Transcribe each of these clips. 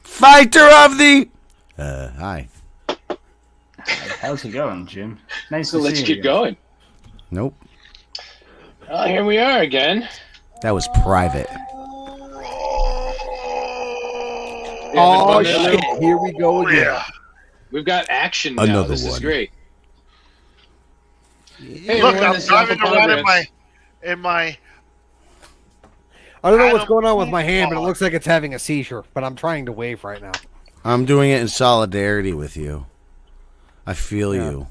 Fighter of the... hi. How's it going, Jim? Nice So to let's see you keep again. going. Nope. Here we are again. That was private. Oh, shit. Here we go again. Yeah. We've got action now. Another This is one. great. Hey, Look, everyone, I'm this is driving Alpha around Podrants. in my. I don't know what's Adam going on with my hand, but it Paul. looks like it's having a seizure. But I'm trying to wave right now. I'm doing it in solidarity with you. I feel you.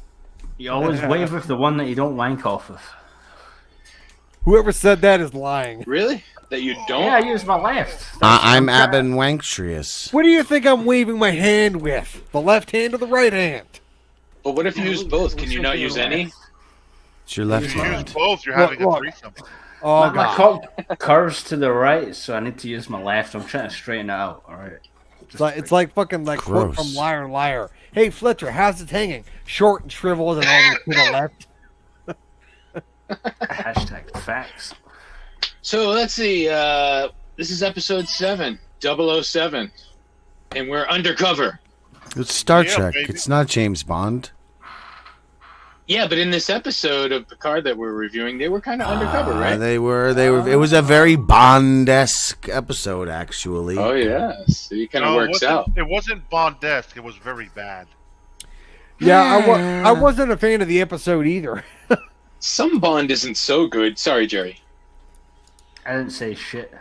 You always wave with the one that you don't wank off of. Whoever said that is lying. Really? That you don't? Yeah, I use my left. I'm Abenwankstrious. What do you think I'm waving my hand with? The left hand or the right hand? But what if you use both? Can you not use any? It's your left If you use hand. both, you're having Look. a threesome. Oh, My God. cock curves to the right, so I need to use my left. I'm trying to straighten it out. All right. It's like fucking like quote Gross. from Liar and Liar. Hey, Fletcher, how's it hanging? Short and shriveled and always to the left. Hashtag facts. So let's see. This is episode 7, 007. And we're undercover. It's Star Yeah, Trek. baby. It's not James Bond. Yeah, but in this episode of Picard that we're reviewing, they were kind of undercover, right? They were. It was a very Bond-esque episode, actually. Oh, yeah. So it kind of works out. It wasn't Bond-esque. It was very bad. Yeah, I wasn't a fan of the episode either. Some Bond isn't so good. Sorry, Jerry. I didn't say shit.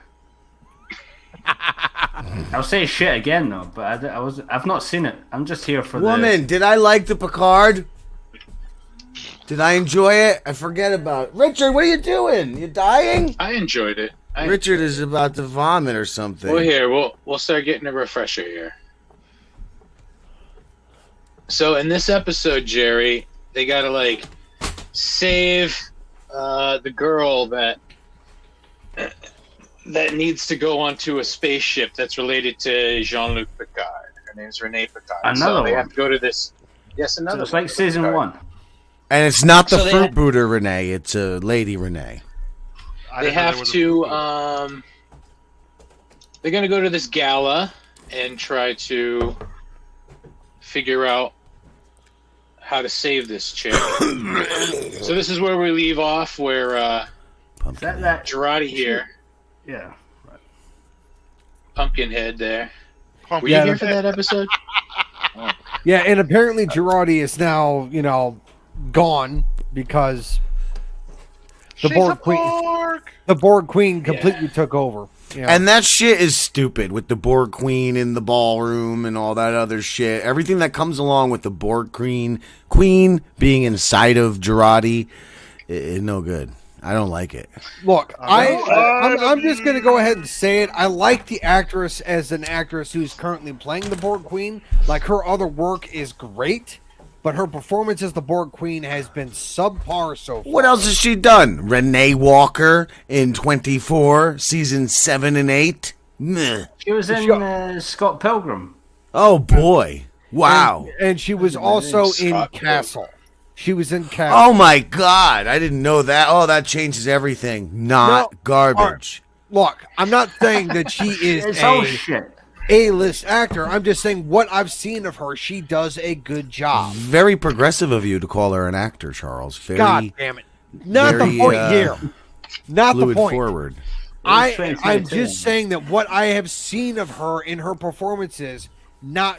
I'll say shit again though, but I've not seen it. I'm just here for Woman, did I like the Picard? Did I enjoy it? I forget about it. Richard, what are you doing? You dying? I enjoyed it. Richard is about to vomit or something. Well, here, we'll start getting a refresher here. So in this episode, Jerry, they gotta like save the girl that needs to go onto a spaceship that's related to Jean-Luc Picard. Her name's Renee Picard. Another so they one. have to go to this. Yes, the. another. So it's like season Picard. 1. And it's not the So they fruit had- brooder Renee. It's a lady Renee. I They didn't know have there was a- to. They're gonna go to this gala and try to figure out how to save this chick. So this is where we leave off, where Is that Girardi here, Yeah. Pumpkinhead there. Pump- Were Yeah, you here the- for that episode? Yeah, and apparently Girardi is now, gone because the She's Borg a Queen, Borg! the Borg Queen completely took over. Yeah. And that shit is stupid with the Borg Queen in the ballroom and all that other shit. Everything that comes along with the Borg Queen being inside of Girardi is no good. I don't like it. Look, I'm just going to go ahead and say it. I like the actress as an actress who's currently playing the Borg Queen. Like, her other work is great, but her performance as the Borg Queen has been subpar so far. What else has she done? Renee Walker in 24, season 7 and 8. Meh. She was in Scott Pilgrim. Oh boy! Wow! And she was also in Scott Castle. She was in Castle. Oh my God! I didn't know that. Oh, that changes everything. Not No, garbage. Look, I'm not saying that she is It's all a shit. A-list actor. I'm just saying what I've seen of her, she does a good job. Very progressive of you to call her an actor, Charles. Very God damn it. Not very, the point here. Not the fluid point. forward. I'm 2022. just saying that what I have seen of her in her performances,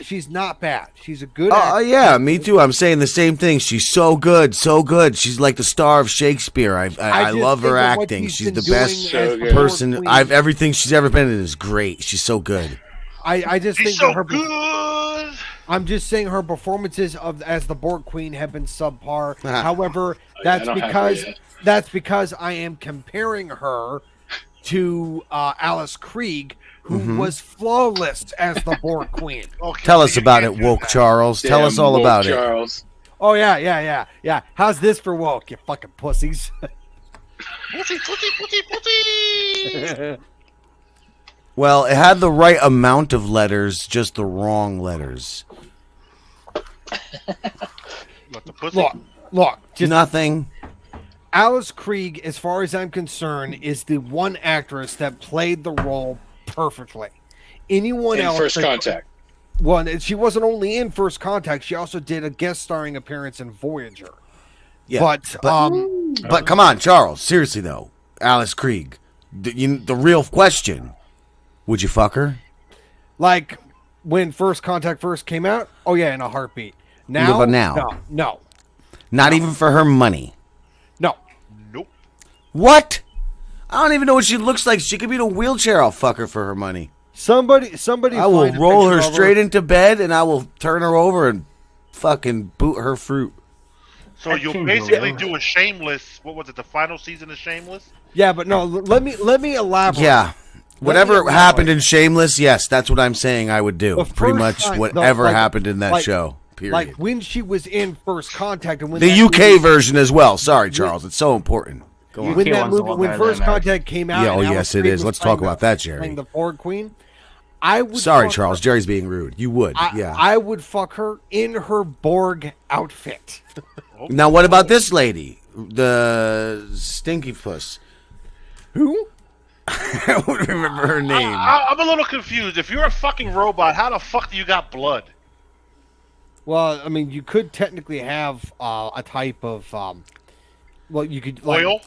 she's not bad. She's a good Oh actor. yeah, me too. I'm saying the same thing. She's so good, so good. She's like the star of Shakespeare. I just love her think that what acting. she's She's been the doing best as So the good. person. Borg Queen, Everything she's ever been in is great. She's so good. I just She's think so that her. good! I'm just saying her performances as the Borg Queen have been subpar. However, yeah, I don't have her yet. that's because I am comparing her to Alice Krieg, who was flawless as the Borg Queen. Okay, Tell so us you about can't it, do woke that. Charles. Tell us Damn all woke about it. Charles. Oh yeah. How's this for woke, you fucking pussies? Pussy, pussy, pussy, pussy! Well, it had the right amount of letters, just the wrong letters. What the pussy? look, just Nothing. Alice Krige, as far as I'm concerned, is the one actress that played the role perfectly. Anyone In else? First Contact. Well, she wasn't only in First Contact; she also did a guest starring appearance in Voyager. Yeah, But but come on, Charles. Seriously though, Alice Krige. The real question: would you fuck her? like when First Contact first came out, oh yeah, in a heartbeat. Now, But now? no. Not even for her money. Nope. What? I don't even know what she looks like. She could be in a wheelchair. I'll fuck her for her money. Somebody. I will find a roll picture her of straight into bed, and I will turn her over and fucking boot her fruit. So That you'll can basically go. do a Shameless. What was it? The final season of Shameless? Yeah, but no. Let me elaborate. Yeah. Whatever elaborate. happened in Shameless, yes, that's what I'm saying I would do. The Pretty first much time- whatever like- happened in that like- show. Period. Like when she was in First Contact, and when the that UK movie- version as well. Sorry, Charles. It's so important. Go on. when UK that one's a movie, lot when better than First American. Contact came out, Yeah, oh, and yes, Alice it Krige is. was Let's talk playing about that, Jerry. Playing the Borg Queen. I would. Sorry, fuck Charles. her- Jerry's being rude. You would. Yeah. I would fuck her in her Borg outfit. Now, what about this lady? The Stinky Puss. Who? I don't remember her name. I'm a little confused. If you're a fucking robot, how the fuck do you got blood? Well, I mean, you could technically have a type of, well, you could like, Oil?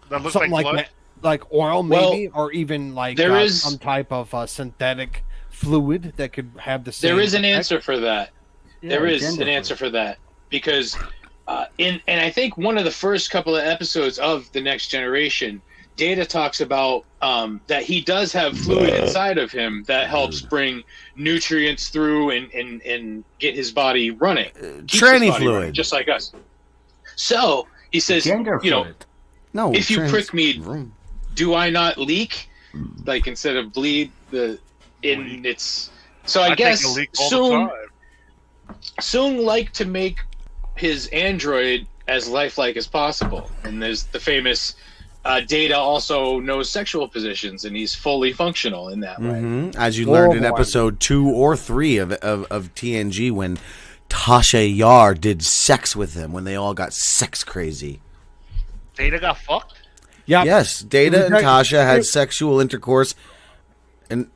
That looks something like like blood? that, like oil, Well, maybe, or even like there is- some type of synthetic fluid that could have the same. There is an effect. answer for that. There is gender an answer fluid. for that because and I think one of the first couple of episodes of The Next Generation, Data talks about that he does have fluid inside of him that helps bring nutrients through and get his body running. Keeps his tranny body fluid. running, just like us. So he says, Gender you know, fluid. No. if you prick me, Vroom. do I not leak? Like instead of bleed, in its. So I guess take a leak all the soon. time. Soong liked to make his android as lifelike as possible, and there's the famous Data also knows sexual positions, and he's fully functional in that way. Mhm. As you learned in boy. episode 2 or 3 of TNG when Tasha Yar did sex with him when they all got sex crazy. Data got fucked? Yeah. Yes, Data and Exactly. Tasha had sexual intercourse. And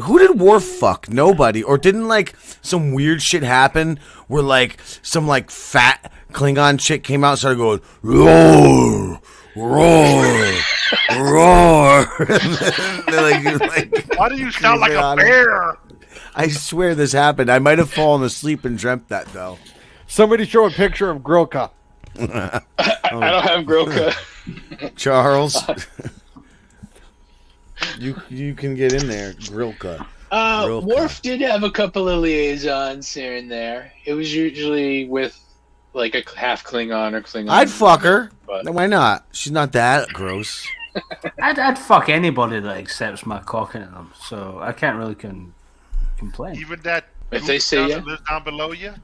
who did Worf fuck? Nobody. Or didn't like some weird shit happen where like some like fat Klingon chick came out and started going roar, roar, roar. like, Why do you sound like a on bear? I swear this happened. I might have fallen asleep and dreamt that though. Somebody show a picture of Grilka. I don't have Grilka. Charles, you can get in there, Grilka. Grilka. Worf did have a couple of liaisons here and there. It was usually with like a half Klingon or Klingon. I'd fuck her. But- Why not? She's not that gross. I'd fuck anybody that accepts my cock into them, so I can't really complain. Even that If they say goose yeah. that lives down below you?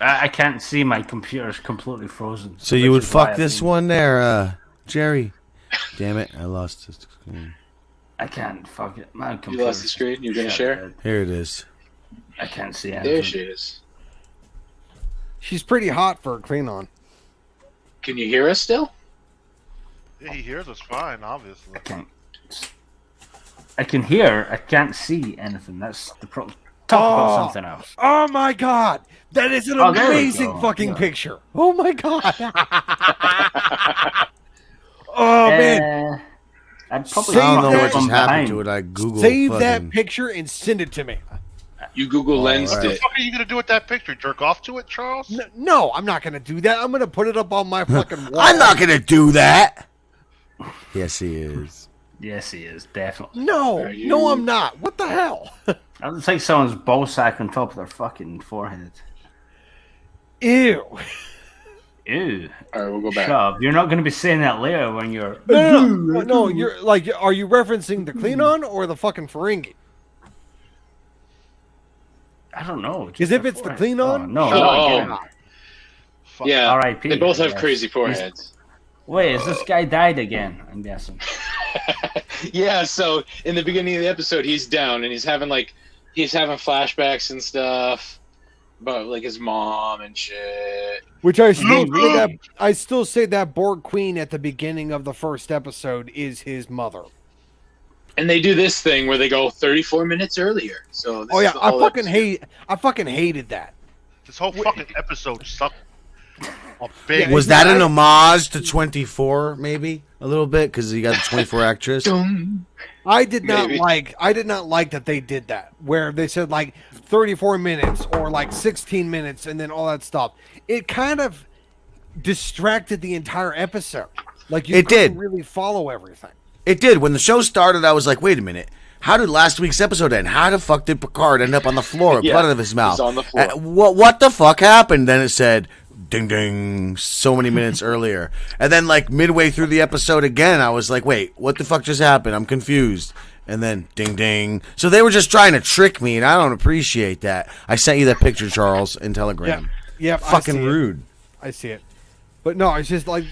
I can't see, my computer's completely frozen. So you would which is why fuck I this think- one there, Jerry. Damn it, I lost the screen. I can't fuck it. My You computer. lost the screen. You're gonna share. Here it is. I can't see There anything. she is. She's pretty hot for a Klingon. Can you hear us still? Yeah, he hears us fine, obviously. I can hear. I can't see anything. That's the problem. Talk about something else. Oh my god, that is an Oh, there we amazing go. fucking Yeah. picture. Oh my god. Oh man, I'd probably Save I don't know that- what just from happened behind. to it. I Googled save that fucking- picture and send it to me. You Google lensed right. What the it. fuck are you gonna do with that picture? Jerk off to it, Charles? No, I'm not gonna do that. I'm gonna put it up on my fucking wall. I'm not gonna do that. Yes, he is. Yes, he is definitely. No, Are you- no, I'm not. What the hell? That looks like someone's ball sack on top of their fucking forehead. Ew. Ew. All right, we'll go back. Shut up. You're not going to be saying that later when you're. No, you're like, are you referencing the Klingon or the fucking Ferengi? I don't know. Because if it's the Klingon, no, Shut not up. again. Fuck. Yeah, R.I.P. they both have Yes. crazy foreheads. Wait, is this guy died again? I'm guessing. Yeah, so in the beginning of the episode, he's down and he's having flashbacks and stuff, about like his mom and shit. Which I still say that Borg Queen at the beginning of the first episode is his mother. And they do this thing where they go 34 minutes earlier. So this is the I whole fucking episode. hated that. This whole fucking episode sucked. A big. Was that an homage to 24? Maybe a little bit because you got the 24 actress. I did not Maybe. like that they did that, where they said like 34 minutes or like 16 minutes and then all that stuff. It kind of distracted the entire episode. Like you couldn't really follow everything. It did. When the show started, I was like, wait a minute. How did last week's episode end? How the fuck did Picard end up on the floor with blood out of his mouth? He's on the floor. What the fuck happened? Then it said, ding ding, so many minutes earlier. And then like midway through the episode again, I was like, wait, what the fuck just happened? I'm confused. And then ding ding. So they were just trying to trick me, and I don't appreciate that. I sent you that picture, Charles, in Telegram. Yeah, Fucking rude. I see it. But no, it's just like,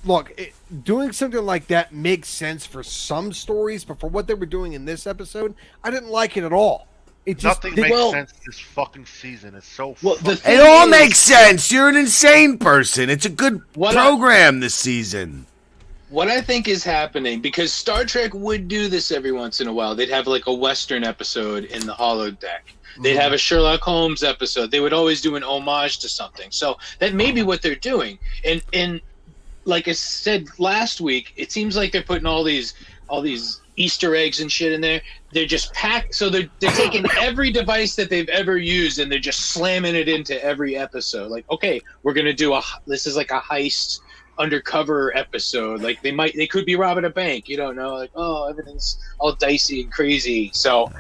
look, doing something like that makes sense for some stories, but for what they were doing in this episode, I didn't like it at all. It just Nothing makes sense this fucking season. It's so It all makes sense. You're an insane person. It's a good program this season. What I think is happening, because Star Trek would do this every once in a while. They'd have like a Western episode in the holodeck. They'd have a Sherlock Holmes episode. They would always do an homage to something. So that may be what they're doing. And like I said last week, it seems like they're putting all these Easter eggs and shit in there. They're just packed. So they're taking every device that they've ever used and they're just slamming it into every episode. Like, okay, we're gonna do this is like a heist undercover episode. Like they could be robbing a bank. You don't know. Like, oh, everything's all dicey and crazy. So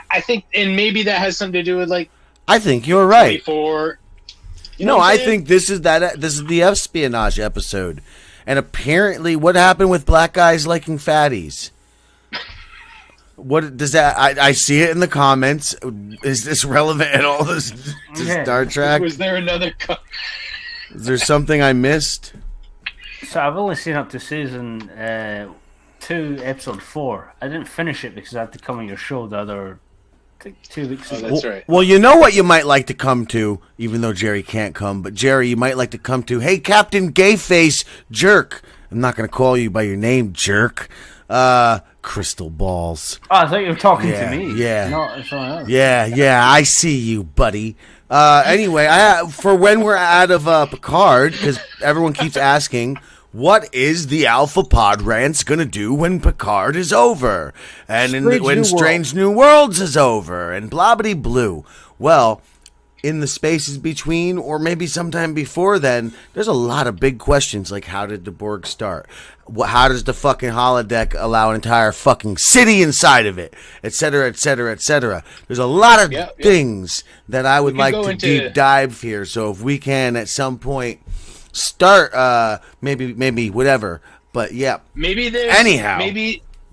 I think, and maybe that has something to do with like. I think you're right. 24. No, I think this is the espionage episode, and apparently, what happened with black guys liking fatties? What does that? I see it in the comments. Is this relevant at all to Star Trek? Was there another? Is there something I missed? So I've only seen up to season 2, episode 4. I didn't finish it because I had to come on your show the other 2 weeks ago. That's right. Well, you know what you might like to come to, even though Jerry can't come, but Jerry, you might like to come to, hey, Captain Gayface Jerk. I'm not going to call you by your name, Jerk. Crystal balls. Oh, I thought you were talking to me. Yeah. Not someone else. Yeah, I see you, buddy. Anyway, for when we're out of Picard, because everyone keeps asking, what is the Alpha Podrants going to do when Picard is over? And when Strange New Worlds is over? And blah-biddy blue. Well, in the spaces between, or maybe sometime before then, there's a lot of big questions, like how did the Borg start? How does the fucking holodeck allow an entire fucking city inside of it? Et cetera, et cetera, et cetera. There's a lot of things that I would like to deep dive here. So if we can, at some point, start, maybe whatever. But yeah. Maybe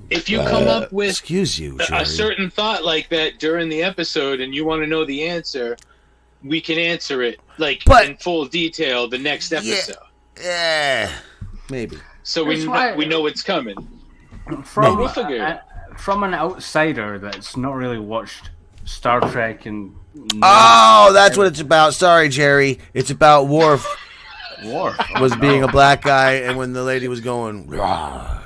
if you come up with excuse you, a certain thought like that during the episode and you want to know the answer, we can answer it in full detail the next episode. Yeah, maybe. So we know it's coming. From an outsider that's not really watched Star Trek and that's what it's about. Sorry, Jerry. It's about Worf. Worf was being a black guy, and when the lady was going, rah,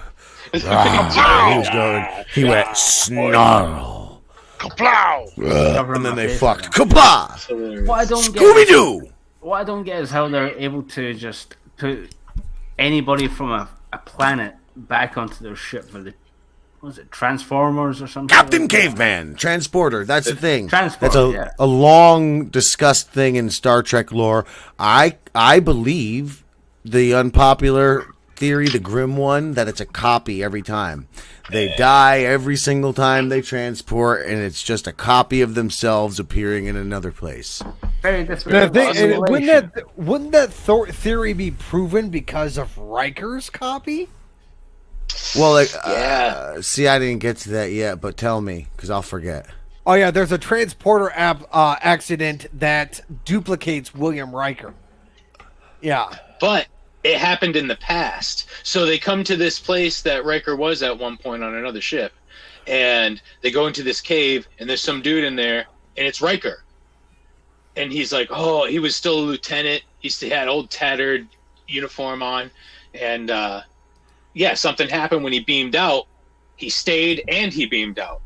rah, he went snarl. Kaplow! And then they fucked. Kapla! What I don't get Scooby-Doo! What I don't get is how they're able to just put anybody from a planet back onto their ship for the, was it Transformers or something? Captain Caveman! Transporter, that's the thing. Transporter, that's a long discussed thing in Star Trek lore. I believe the unpopular theory, the grim one, that it's a copy every time. They die every single time they transport, and it's just a copy of themselves appearing in another place. Very different. Wouldn't that theory be proven because of Riker's copy? Well, see, I didn't get to that yet, but tell me, because I'll forget. Oh, yeah, there's a transporter accident that duplicates William Riker. Yeah. But it happened in the past. So they come to this place that Riker was at one point on another ship. And they go into this cave, and there's some dude in there, and it's Riker. and he's like, oh, he was still a lieutenant. He still had old tattered uniform on, and something happened when he beamed out. He stayed and he beamed out.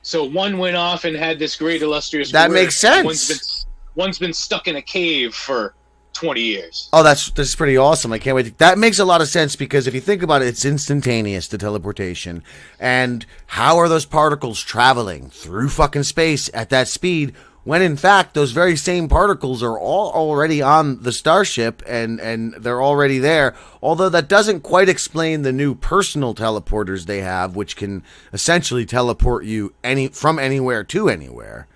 So one went off and had this great illustrious That career. makes sense. One's been stuck in a cave for 20 years. Oh, that's pretty awesome. I can't wait. That makes a lot of sense because if you think about it, it's instantaneous, the teleportation. And how are those particles traveling through fucking space at that speed when in fact those very same particles are all already on the starship and they're already there? Although that doesn't quite explain the new personal teleporters they have, which can essentially teleport you from anywhere to anywhere.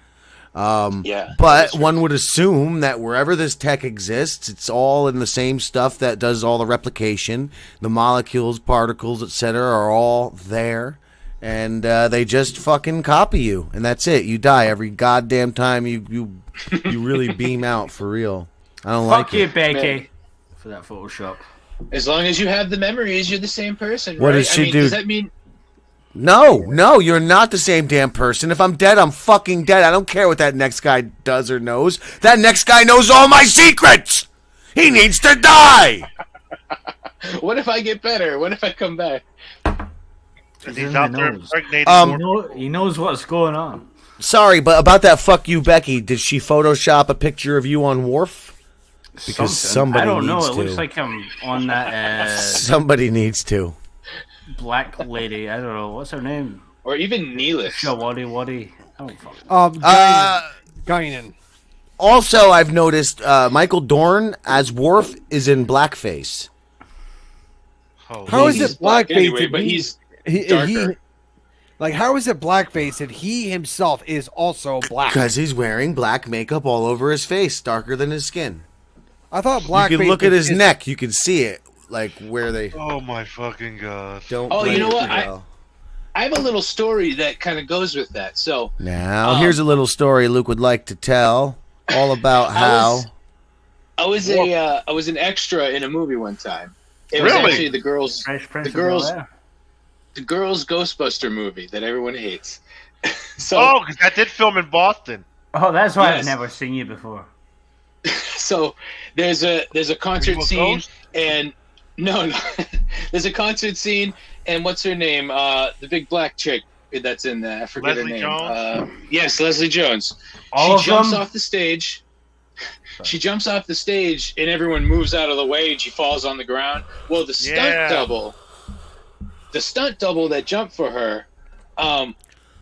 But one would assume that wherever this tech exists, it's all in the same stuff that does all the replication. The molecules, particles, etc. are all there, and they just fucking copy you, and that's it. You die every goddamn time you really beam out for real. I don't like it. Fuck you, Becky, for that Photoshop. As long as you have the memories, you're the same person. What right? does she do? Does that mean? No, you're not the same damn person. If I'm dead, I'm fucking dead. I don't care what that next guy does or knows. That next guy knows all my secrets. He needs to die. What if I get better? What if I come back? He's out there impregnating He knows what's going on. Sorry, but about that fuck you, Becky, did she Photoshop a picture of you on Worf? Because somebody I don't know. needs It to. looks like I'm on that Somebody needs to. black lady. I don't know. What's her name? Or even Neelish. Shawadi. I don't fucking Guinan. Also, I've noticed Michael Dorn as Worf is in blackface. How is He's it black blackface? anyway, and but he- he's he- darker. like, how is it blackface and he himself is also black? Because he's wearing black makeup all over his face, darker than his skin. I thought blackface. You can look at his is- neck. You can see it, like where they Oh my fucking god! don't. Oh, you blend know it what? well. I have a little story that kind of goes with that. So Now, here's a little story Luke would like to tell, all about how. I was an extra in a movie one time. It was Really? actually the girls' Fresh Prince of girls- Bel-Air. the girls' Ghostbuster movie that everyone hates. So Oh, because that did film in Boston. Oh, that's why I've Yes. never seen you before. so there's a concert You a scene ghost? and no there's a concert scene and what's her name? The big black chick that's in there. I forget Leslie her name. Jones? Yes, Leslie Jones. All She of jumps them? off the stage. She jumps off the stage and everyone moves out of the way and she falls on the ground. Well, the stunt double that jumped for her,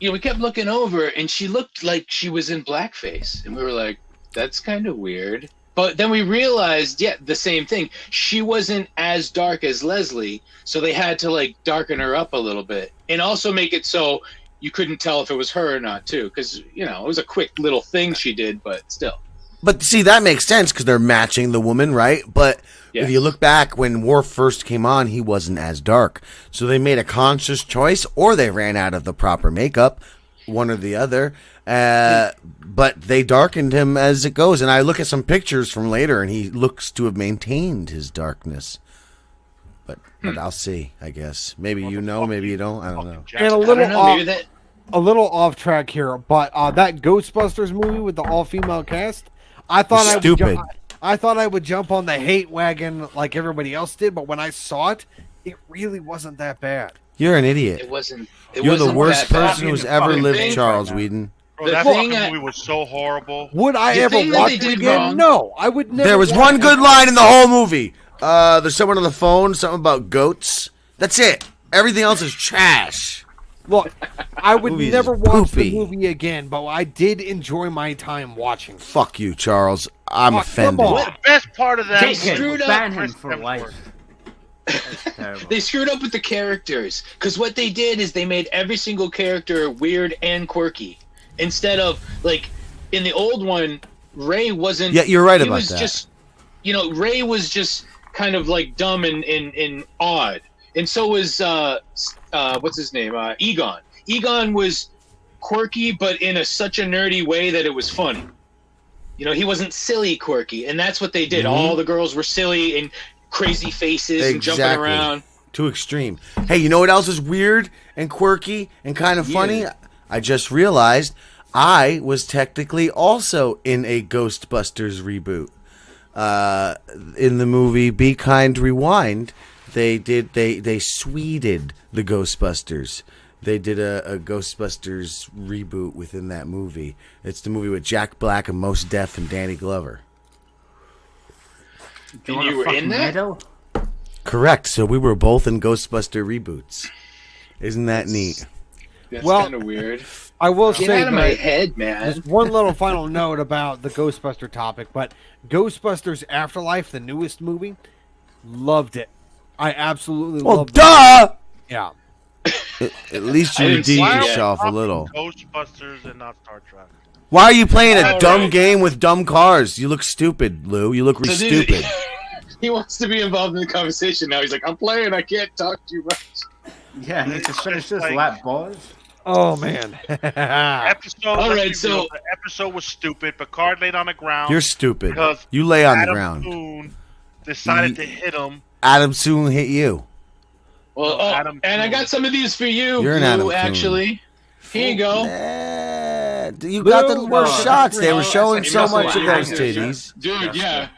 we kept looking over and she looked like she was in blackface. And we were like, that's kind of weird. But then we realized, the same thing. She wasn't as dark as Leslie, so they had to like darken her up a little bit and also make it so you couldn't tell if it was her or not too, because it was a quick little thing she did, but still. But see, that makes sense because they're matching the woman, right? But Yes. if you look back when Worf first came on, he wasn't as dark. So they made a conscious choice, or they ran out of the proper makeup, one or the other. But they darkened him as it goes. And I look at some pictures from later, and he looks to have maintained his darkness. But I'll see, I guess. Maybe you know, maybe you don't. I don't know. And a I little don't know, maybe that. a little off track here, but that Ghostbusters movie with the all female cast, I thought It's stupid. I thought I would jump on the hate wagon like everybody else did, but when I saw it, it really wasn't that bad. You're an idiot. It wasn't. You're the worst that bad. person who's ever lived, thing- Charles Whedon. Bro, The that thing fucking I- movie was so horrible. Would I The ever thing that watch they it did again? wrong- No, I would never. There was watch one it. good line in the whole movie. There's someone on the phone, something about goats. That's it. Everything else is trash. Look, I would Movie is never watch poopy. the movie again, but I did enjoy my time watching it. Fuck you, Charles. I'm Oh, offended. come on. The best part of that They was screwed up. Ban him Chris for Hemsworth. life. That's terrible. They screwed up with the characters because what they did is they made every single character weird and quirky. Instead of like in the old one, Ray wasn't. Yeah, you're right he about was that. Just, Ray was just kind of like dumb and odd, and so was what's his name? Egon. Egon was quirky, but in such a nerdy way that it was funny. He wasn't silly quirky, and that's what they did. Mhm. All the girls were silly and crazy faces and jumping Exactly. around. Too extreme. Hey, you know what else is weird and quirky and kind of funny? I just realized I was technically also in a Ghostbusters reboot. In the movie Be Kind Rewind, they sweeted the Ghostbusters. They did a Ghostbusters reboot within that movie. It's the movie with Jack Black and Mos Def and Danny Glover. And you were in that? Medal? Correct. So we were both in Ghostbuster reboots. Isn't that neat? That's Well- kind of weird. I will Get say out of my that head, man. just one little final note about the Ghostbuster topic, but Ghostbusters Afterlife, the newest movie, loved it. I absolutely Well, loved duh! it. Yeah. At least I you didn't see redeemed it yet. yourself a little. Ghostbusters and not Star Trek. Why are you playing a All dumb right. game with dumb cars? You look stupid, Lou. You look So stupid. He wants to be involved in the conversation now. He's like, I'm playing. I can't talk too much. Yeah, I need to finish this Like- lap, boys. Oh, man. Episode. All let's right, be so- real, the episode was stupid. Picard laid on the ground. You're stupid. Because You lay on the Adam ground. Boone decided to hit him. Adam soon hit you. Well, Oh, Adam and I Coon. got some of these for you, You're an Blue, Adam Coon. actually. Here you go. You got the Lou, worst no, shots. They were that's showing like- so that's much like- of those yeah, titties. Dude, yeah.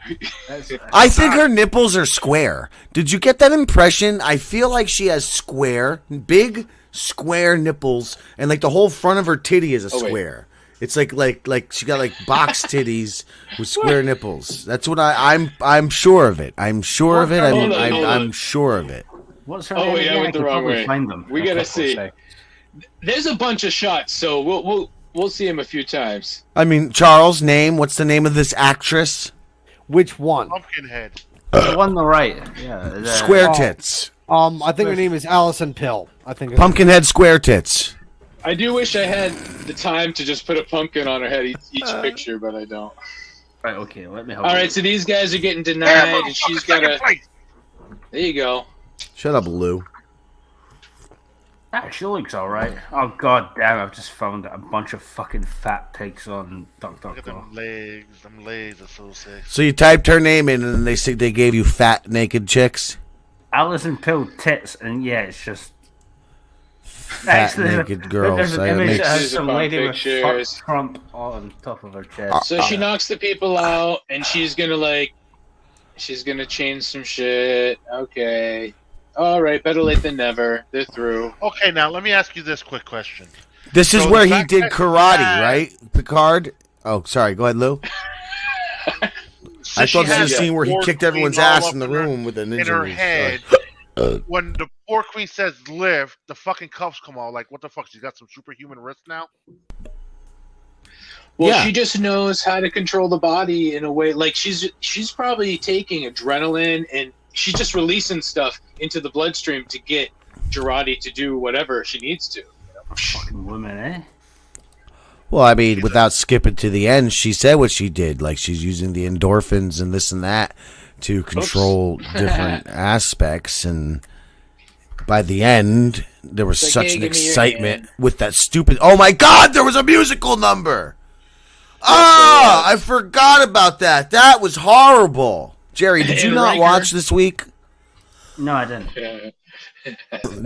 I think her nipples are square. Did you get that impression? I feel like she has big square nipples, and like the whole front of her titty is a Oh, wait. square. It's like she got like box titties with square nipples. That's what I'm sure of it. I'm sure of it. Hold on, hold on. I'm sure of it. What's her Oh, name wait, I again? went the could wrong probably way. Find them. We in a gotta couple of see. seconds. There's a bunch of shots, so we'll see him a few times. I mean, Charles, what's the name of this actress? Which one? Pumpkinhead. The one on the right. Yeah. Square Oh. tits. I think her name is Allison Pill. I think. Pumpkinhead square tits. I do wish I had the time to just put a pumpkin on her head each picture, but I don't. Right. Okay. Let me help. All you. right, so these guys are getting denied, and she's got a. There you go. Shut up, Lou. Ah, she looks alright. Oh god damn! I've just found a bunch of fucking fat pigs on Look at DuckDuckGo. them legs. Them legs are so sexy. So you typed her name in, and they said they gave you fat naked chicks. Alison Pill tits, and yeah, it's just Fat naked girls. There's an I image make- that has These are some fun lady with pictures. fuck Trump on top of her chest. So she knocks the people out, and she's gonna change some shit. Okay. All right, better late than never. They're through. Okay, now let me ask you this quick question. This is So where the he fact did that- karate, Yeah. right? Picard. Oh, sorry. Go ahead, Lou. I thought this was a scene where he kicked everyone's ass in the room with a ninja. in her move. head. When the poor queen says lift, the fucking cuffs come out. Like, what the fuck? She's got some superhuman wrist now? Well, Yeah. she just knows how to control the body in a way. Like she's probably taking adrenaline, and she's just releasing stuff into the bloodstream to get Girardi to do whatever she needs to. Fucking woman, eh? Well, I mean, without skipping to the end, she said what she did. Like, she's using the endorphins and this and that to control different aspects. And by the end, there was It's like, such hey, an give me your excitement hand. with that stupid. Oh my God, there was a musical number. Ah, I forgot about that. That was horrible. Jerry, did you And not Riker. watch this week? No, I didn't. Yeah.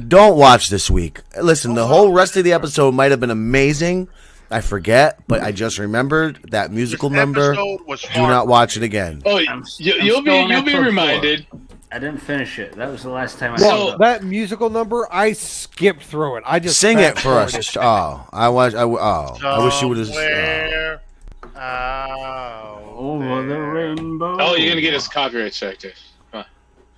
Don't watch this week. Listen, the whole rest of the episode might have been amazing. I forget, but I just remembered that musical This number. episode was Do not watch it again. Oh, I'm you'll still on be episode reminded. I didn't finish it. That was the last time I So- saw it. That musical number, I skipped through it. I just Sing it for fast-forwarded. us. Oh, I wish you would have. Somewhere out Over the there. rainbow. Oh, you're gonna get us copyright striked.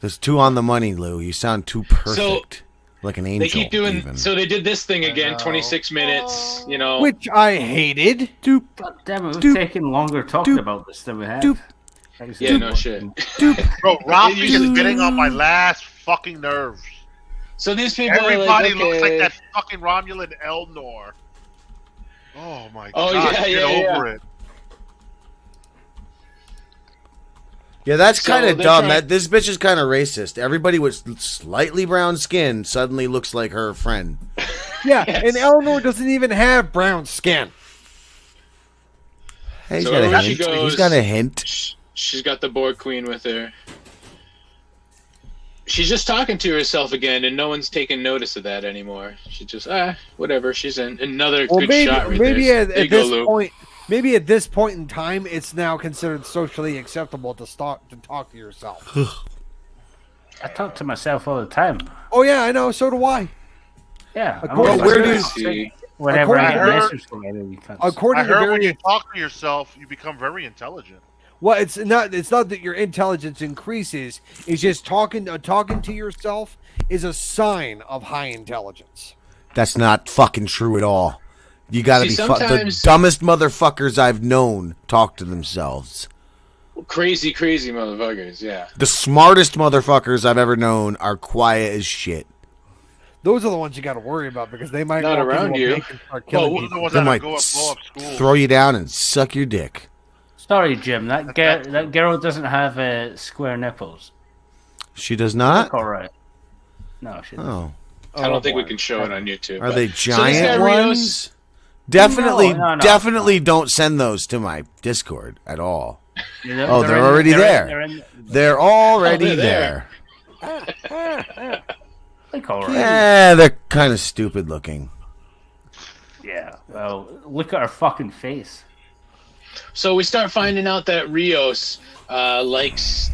There's two on the money, Lou. You sound too perfect, like an angel. They keep doing. even. So they did this thing again. 26 minutes. You know. Which I hated. Doop, God damn it, we've Doop. taken longer talking Doop. about this than we have. Doop. Yeah, no shit. Bro, Rafi You- is getting on my last fucking nerves. So these people Everybody are like, looks like okay. that fucking Romulan Elnor. Oh my Oh, god, yeah, get yeah, over it. Yeah, that's So kind of they're dumb. trying- This bitch is kind of racist. Everybody with slightly brown skin suddenly looks like her friend. Yeah, Yes. and Eleanor doesn't even have brown skin. Hey, he's So got a wherever she hint. goes- He's got a hint. She's got the Borg Queen with her. she's just talking to herself again, and no one's taking notice of that anymore. She just whatever. She's in another good shot right maybe there. at this point, maybe at this point in time, it's now considered socially acceptable to talk to yourself. I talk to myself all the time. Oh yeah, I know. So do I. Yeah. Where do you see? Whenever I get According- messages from any country. According I to heard when you various, talk to yourself, you become very intelligent. well, it's not that your intelligence increases. It's just talking to yourself is a sign of high intelligence. That's not fucking true at all. You gotta See, be the sometimes- dumbest motherfuckers I've known talk to themselves. Crazy motherfuckers. Yeah. The smartest motherfuckers I've ever known are quiet as shit. Those are the ones you got to worry about because they might Not walk around into a you. bank and start killing Well, Those are the people. ones They that might blow up school. throw you down and suck your dick. Sorry, Jim. That girl doesn't have square nipples. She does not? All right. No, she doesn't. Oh. I don't think we can show it on YouTube. Are but- they So this guy giant Rios- ones? Definitely, No. definitely don't send those to my Discord at all. They're already there. They're already they're there. Like, all right. They're kind of stupid looking. Yeah. Well, look at her fucking face. So we start finding out that Rios likes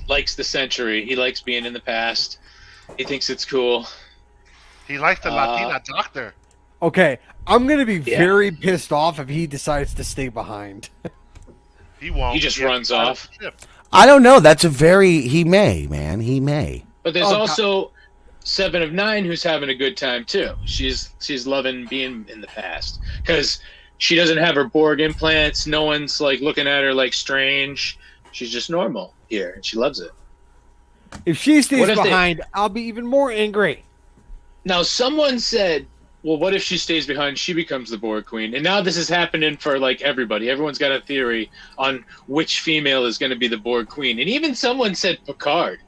the century. He likes being in the past. He thinks it's cool. He likes the Latina doctor. Okay, I'm gonna be very pissed off if he decides to stay behind. He won't. He just has runs to get out off. the ship. I don't know. That's a very... He may, man. He may. But there's Oh, also Seven of Nine who's having a good time too. She's loving being in the past because she doesn't have her Borg implants. No one's like looking at her like strange. She's just normal here, and she loves it. If she stays What if they- behind, I'll be even more angry. Now, someone said, well, what if she stays behind? She becomes the Borg Queen. And now this is happening for, like, everybody. Everyone's got a theory on which female is going to be the Borg Queen. And even someone said Picard.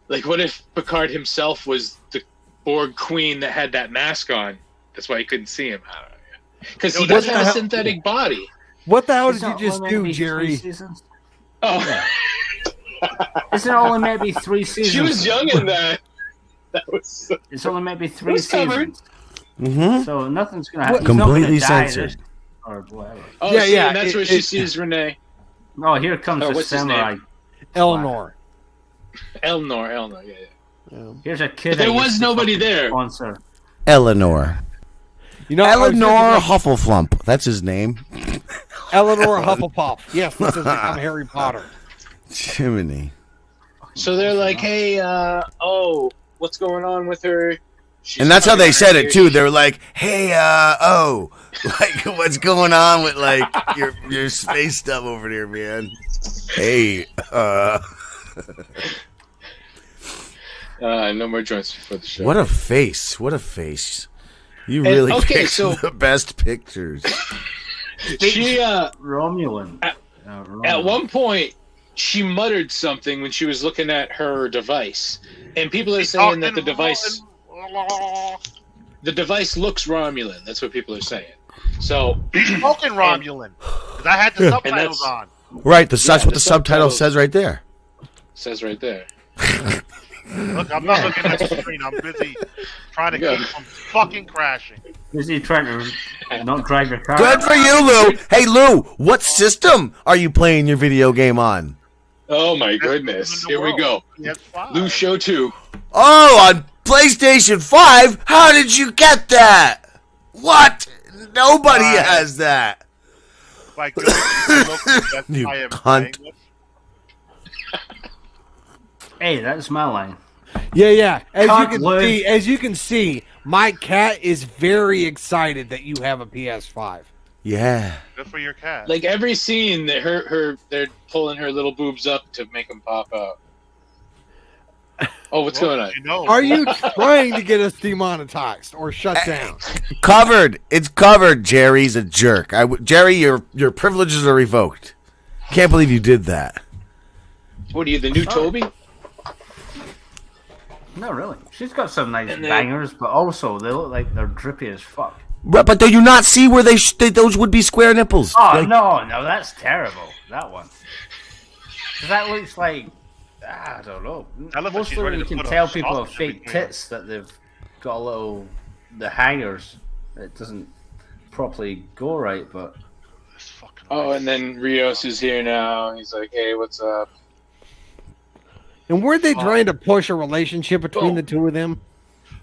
Like, what if Picard himself was the Borg Queen that had that mask on? That's why you couldn't see him. I don't know. Because he does have a synthetic body. What the hell Isn't did you it just only meant to do, be 3 Jerry? seasons? Oh, Isn't it only maybe 3 seasons? she was young in that. That was... It's only maybe 3 was covered. seasons. Mm-hmm. So nothing's going to happen. Completely He's not gonna die censored. this- Or whatever. Oh, Yeah, see, yeah, and that's where she sees Renee. Oh, here comes Oh, the what's his samurai. name? Eleanor. Elnor, yeah. Here's a kid. There I was used to nobody fucking there. Sponsor. Eleanor. You know, I was Eleanor thinking Huffleflump. That's his name. of Eleanor Hufflepuff. Yes, this has become Harry Potter. Chimney. So they're like, hey, what's going on with her? She's And that's how coming they out said here. it too. They were like, "Hey, like, what's going on with like your space stuff over there, man? Hey, No more joints before the show. what a face! What a face! You And- really okay, picked so- the best pictures." She, Romulan. at one point, she muttered something when she was looking at her device. And people are saying that the device looks Romulan. That's what people are saying. So, Spoken Romulan. Because I had the Yeah. subtitles And on. Right. That's what the the subtitle subtitles- says right there. says right there. Look, I'm not looking at the screen. I'm busy trying to keep from fucking crashing. Is he trying to not drive your car? Good for you, Lou. Hey, Lou. What system are you playing your video game on? Oh my Best goodness. system in Here the we world. go. PS5. Lou Show 2. Oh, on PlayStation 5? How did you get that? What? Nobody has that. By going to the local Best You Buy and cunt. playing with- Hey, that's my line. Yeah. Can't As you can see, my cat is very excited that you have a PS5. Yeah. Good for your cat. Like every scene, that they're pulling her little boobs up to make them pop out. Oh, what's going on? You know. Are you trying to get us demonetized or shut down? Covered. It's covered. Jerry's a jerk. Jerry, your privileges are revoked. Can't believe you did that. What are you, the new Toby? No, really. She's got some nice And then- bangers, but also they look like they're drippy as fuck. But do you not see where those would be square nipples? Oh, Like, no, that's terrible. That one. 'Cause that looks like I don't know. I love that she's Mostly ready you to can put a tell people have sausage fake between them. tits that they've got the hangers. It doesn't properly go right, but That's fucking Oh, and then Rios is here now. He's like, "Hey, what's up?" And weren't they trying to push a relationship between the two of them?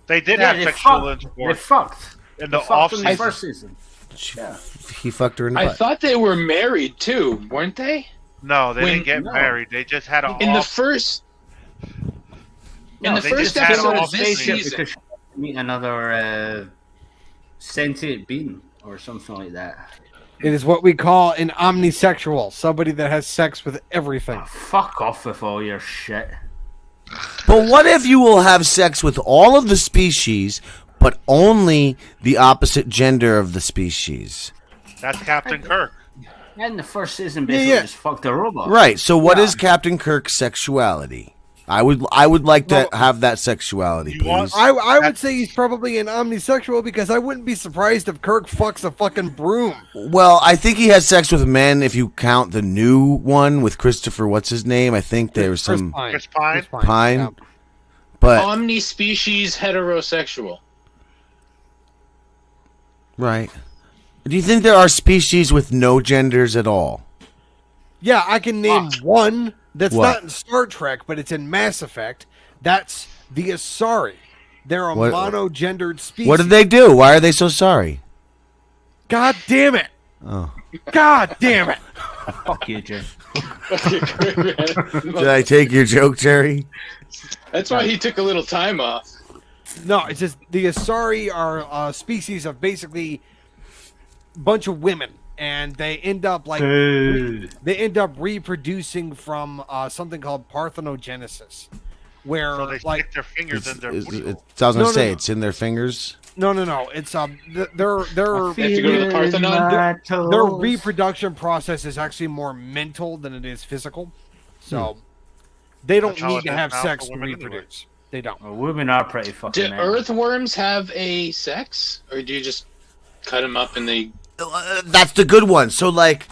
They did yeah, have they sexual fucked. They intercourse fucked. in They the fucked off in the season. first season. He fucked her in the I butt. thought they were married too, weren't they? No, they When- didn't get no. married. They just had an In the off. first, in the they first just had episode an of off this season season, because she meet another sentient being or something like that. It is what we call an omnisexual, somebody that has sex with everything. Oh, fuck off with all your shit. But what if you will have sex with all of the species, but only the opposite gender of the species? That's Captain Kirk. And the first season basically yeah. just fucked a robot. Right. So what Yeah. is Captain Kirk's sexuality? I would like to have that sexuality, You want- please. I would say he's probably an omnisexual because I wouldn't be surprised if Kirk fucks a fucking broom. Well, I think he has sex with men if you count the new one with Christopher. What's his name? I think there was some Chris Pine. Pine. Yeah. But omni-species heterosexual. right. Do you think there are species with no genders at all? Yeah, I can name one that's What? not in Star Trek, but it's in Mass Effect. That's the Asari. They're a What- monogendered species. What did they do? Why are they so sorry? God damn it! Oh. God damn it! Fuck you, Jim. Did I take your joke, Jerry? That's why he took a little time off. No, it's just the Asari are a species of basically a bunch of women, and they end up like they end up reproducing from something called parthenogenesis, where So they like stick their fingers in their booty hole. I was gonna No, say no. it's in their fingers. no, it's they're They have to go to the Parthenon? their reproduction process is actually more mental than it is physical, so they don't That's how need it to is have now sex for to women anyway. reproduce. They don't. Well, women are pretty fucking Do men. earthworms have a sex, or do you just cut them up and they? That's the good one. So like,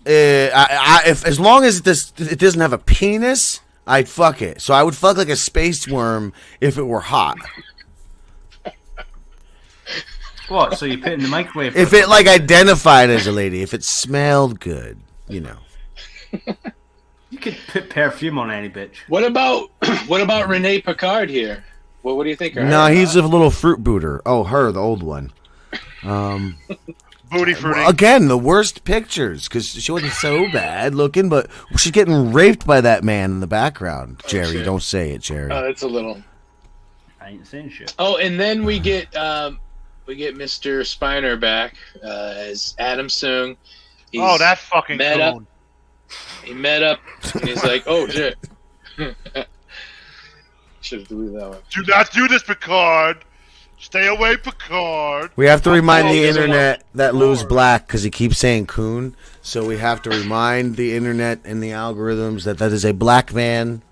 if as long as it doesn't have a penis, I'd fuck it. So I would fuck like a space worm if it were hot. What? So you put it in the microwave? If it like identified as a lady, if it smelled good, you know. You could put perfume on any bitch. What about Renee Picard here? Well, what do you think? of her? No, he's a little fruit booter. Oh, her, the old one. Booty fruity. Again, the worst pictures because she wasn't so bad looking, but she's getting raped by that man in the background. Jerry, shit. don't say it, Jerry. That's a little. I ain't saying shit. Oh, and then we get Mr. Spiner back as Adam Sung. He's Oh, that fucking met up. coon. He met up and he's like, "Oh shit." Should have deleted that one. Do not do this, Picard. Stay away, Picard. We have to remind the there's a internet that Lou's black because he keeps saying coon. So we have to remind the internet and the algorithms that is a black man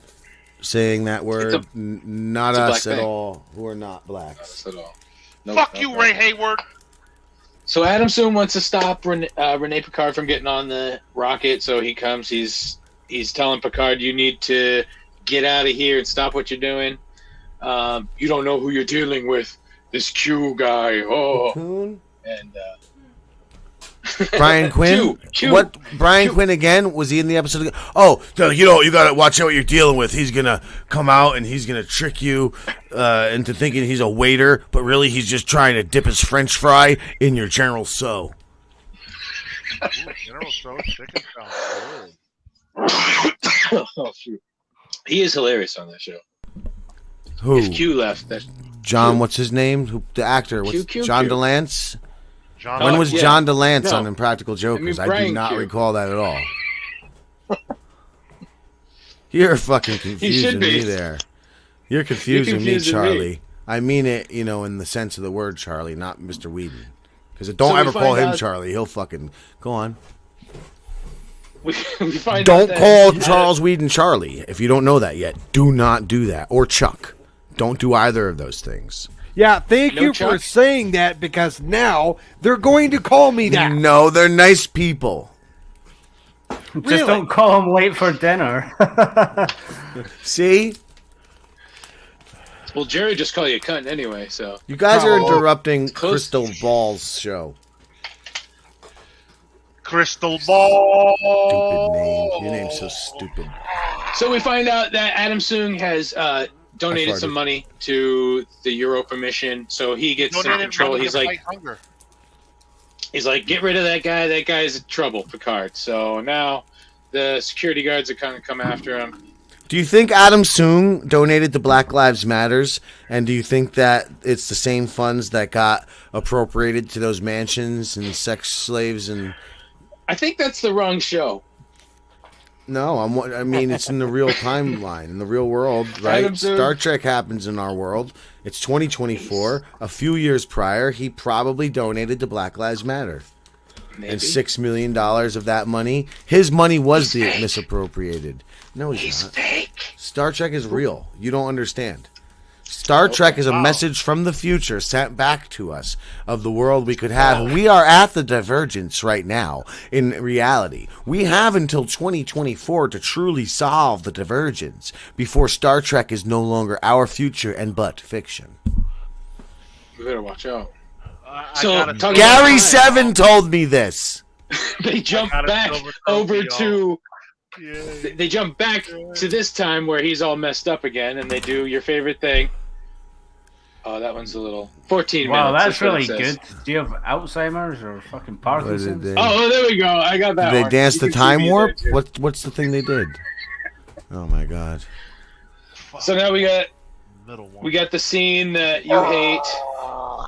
saying that word, not it's a us black at man. all who are not blacks. Not at all. Nope, Fuck not you, at all. Ray Hayward. So Adam Sung wants to stop Renee Picard from getting on the rocket. So he comes. He's telling Picard, "You need to get out of here and stop what you're doing. You don't know who you're dealing with. This Q guy. Oh, Coon? and Brian Quinn? Q. What? Brian Quinn again? Was he in the episode again? Oh, so, you know, you got to watch out what you're dealing with. He's going to come out and he's going to trick you into thinking he's a waiter, but really he's just trying to dip his French fry in your General So. General So chicken sounds oh shoot, he is hilarious on that show. Who? If Q left, that John, Q. what's his name? Who, the actor? What's Q. John DeLance? John. When was yeah. John DeLance No. on Impractical Jokers? I do Brian not Q. recall that at all. You're fucking should confusing be. me there. You're confusing me, confusing me. Charlie. I mean it, you know, in the sense of the word Charlie, not Mr. Whedon. Because don't So we ever call find him out- Charlie. He'll fucking go on. we find out Don't that call Charles Whedon Charlie if you don't know that yet. Do not do that. Or Chuck. Don't do either of those things. Yeah, thank No you for Chuck? saying that because now they're going to call me that. No, they're nice people. Just don't call him late for dinner. See? Well, Jerry just called you a cunt anyway, so. You guys are interrupting Crystal Ball's show. Crystal Ball. Stupid name. Your name's so stupid. So we find out that Adam Soong has donated some money to the Europa mission, so he gets some control. He's like, get rid of that guy. That guy's in trouble, Picard. So now the security guards are kind of come after him. Do you think Adam Soong donated to Black Lives Matters? And do you think that it's the same funds that got appropriated to those mansions and sex slaves? And I think that's the wrong show. No, I mean, it's in the real timeline, in the real world, right? Star Trek happens in our world. It's 2024. A few years prior, he probably donated to Black Lives Matter. Maybe. And $6 million of that money, his money was misappropriated. No, he's not. Fake. Star Trek is real. You don't understand. Star Trek is a message from the future sent back to us of the world we could have. We are at the divergence right now in reality. We have until 2024 to truly solve the divergence before Star Trek is no longer our future and but fiction. We better watch out. So Gary Seven told me this. They jump back over to... They jump back to this time where he's all messed up again, and they do your favorite thing. Oh, that one's a little 14 minutes. Wow, that's really good. Do you have Alzheimer's or fucking Parkinson's? Oh, there we go. I got that. Did they dance the time warp? What's the thing they did? Oh my god. So now we got the scene that you hate.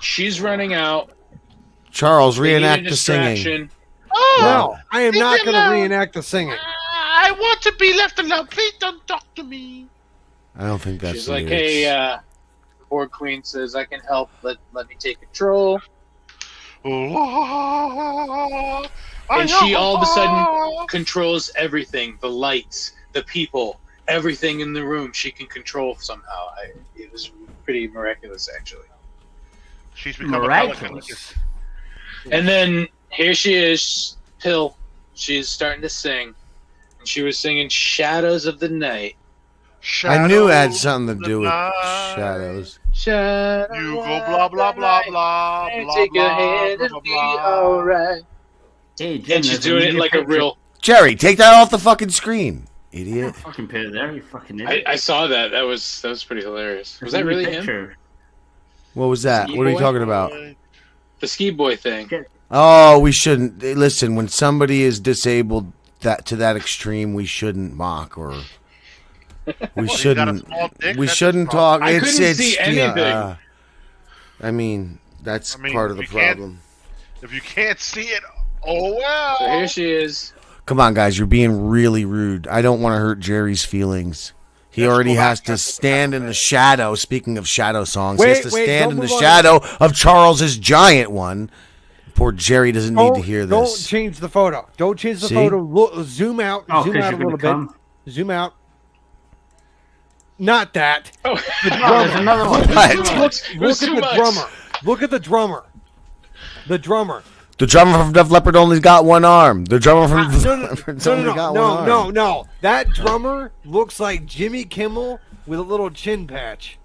She's running out. Charles, reenact the singing. Oh, no, I am not going to reenact the singing. I want to be left alone. Please don't talk to me. I don't think that's. She's like, hey, the Borg Queen says I can help. Let me take control. And she all of a sudden controls everything: the lights, the people, everything in the room. She can control somehow. It was pretty miraculous, actually. She's become miraculous. And then here she is, Pill. She's starting to sing. She was singing Shadows of the Night. I knew it had something to do with shadows. Shadows you go blah blah blah blah blah take your hand and be alright. Hey, Jim, and she's doing it like a real... Jerry, take that off the fucking screen, idiot. Fucking put it there, you fucking idiot. I saw that. That was pretty hilarious. Was that really him? What was that? What are you talking about? The ski boy thing. Oh, we shouldn't. Listen, when somebody is disabled to that extreme, we shouldn't mock or we shouldn't talk. I couldn't see anything. I mean, that's part of the problem. If you can't see it, oh well. So here she is. Come on, guys, you're being really rude. I don't want to hurt Jerry's feelings. He already has to stand in the shadow. Speaking of shadow songs, he has to stand in the shadow of Charles's giant one. Poor Jerry doesn't need to hear this. Don't change the photo. Don't change the photo. Look, zoom out. Zoom out a little bit. Zoom out. Not that. Oh, the drummer. Another one. Look at the drummer. Look at the drummer. The drummer. The drummer from Def Leppard only got one arm. The drummer from No. That drummer looks like Jimmy Kimmel with a little chin patch.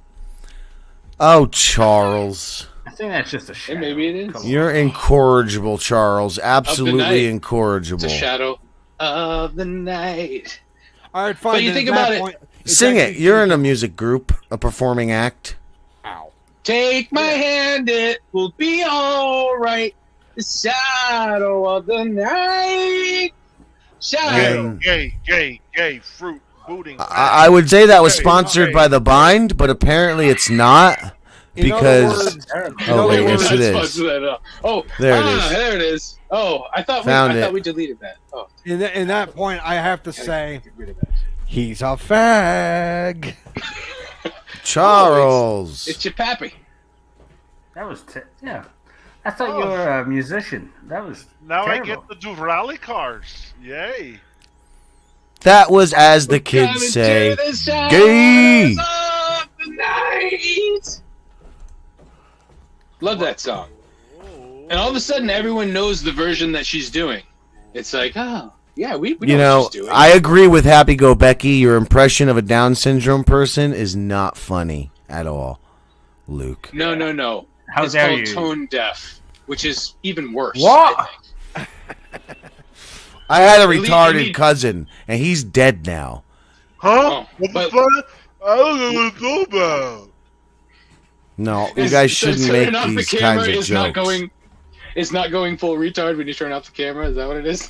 Oh, Charles. I think that's just a shadow. Maybe it is. You're incorrigible, Charles. Absolutely incorrigible. It's a shadow of the night. All right, fine. But you think about it. Sing it. You're in a music group, a performing act. Ow. Take my hand, it will be all right. The shadow of the night. Shadow. Gay, fruit, booting. I would say that was sponsored by The Bind, but apparently it's not. Because yes it is. Oh, there it is. There it is. Oh, I thought we deleted that. Oh, in that point, I have to say, he's a fag. Charles, it's your pappy. That was yeah. I thought you were a musician. That was now terrible. I get the do rally cards. Yay! That was, as the kids say, gay. Love that song. And all of a sudden, everyone knows the version that she's doing. It's like, oh, Yeah, we You know know, what she's doing. I agree with Happy Go Becky. Your impression of a Down syndrome person is not funny at all, Luke. No. How it's dare called you? tone deaf, which is even worse. What? I think. I had a Elite- retarded elite- cousin, and he's dead now. Huh? Oh, What the but- fuck? I don't know what it's all about. No, you Is- guys so shouldn't turning make off the these camera kinds of is jokes. It's not going full retard when you turn off the camera. Is that what it is?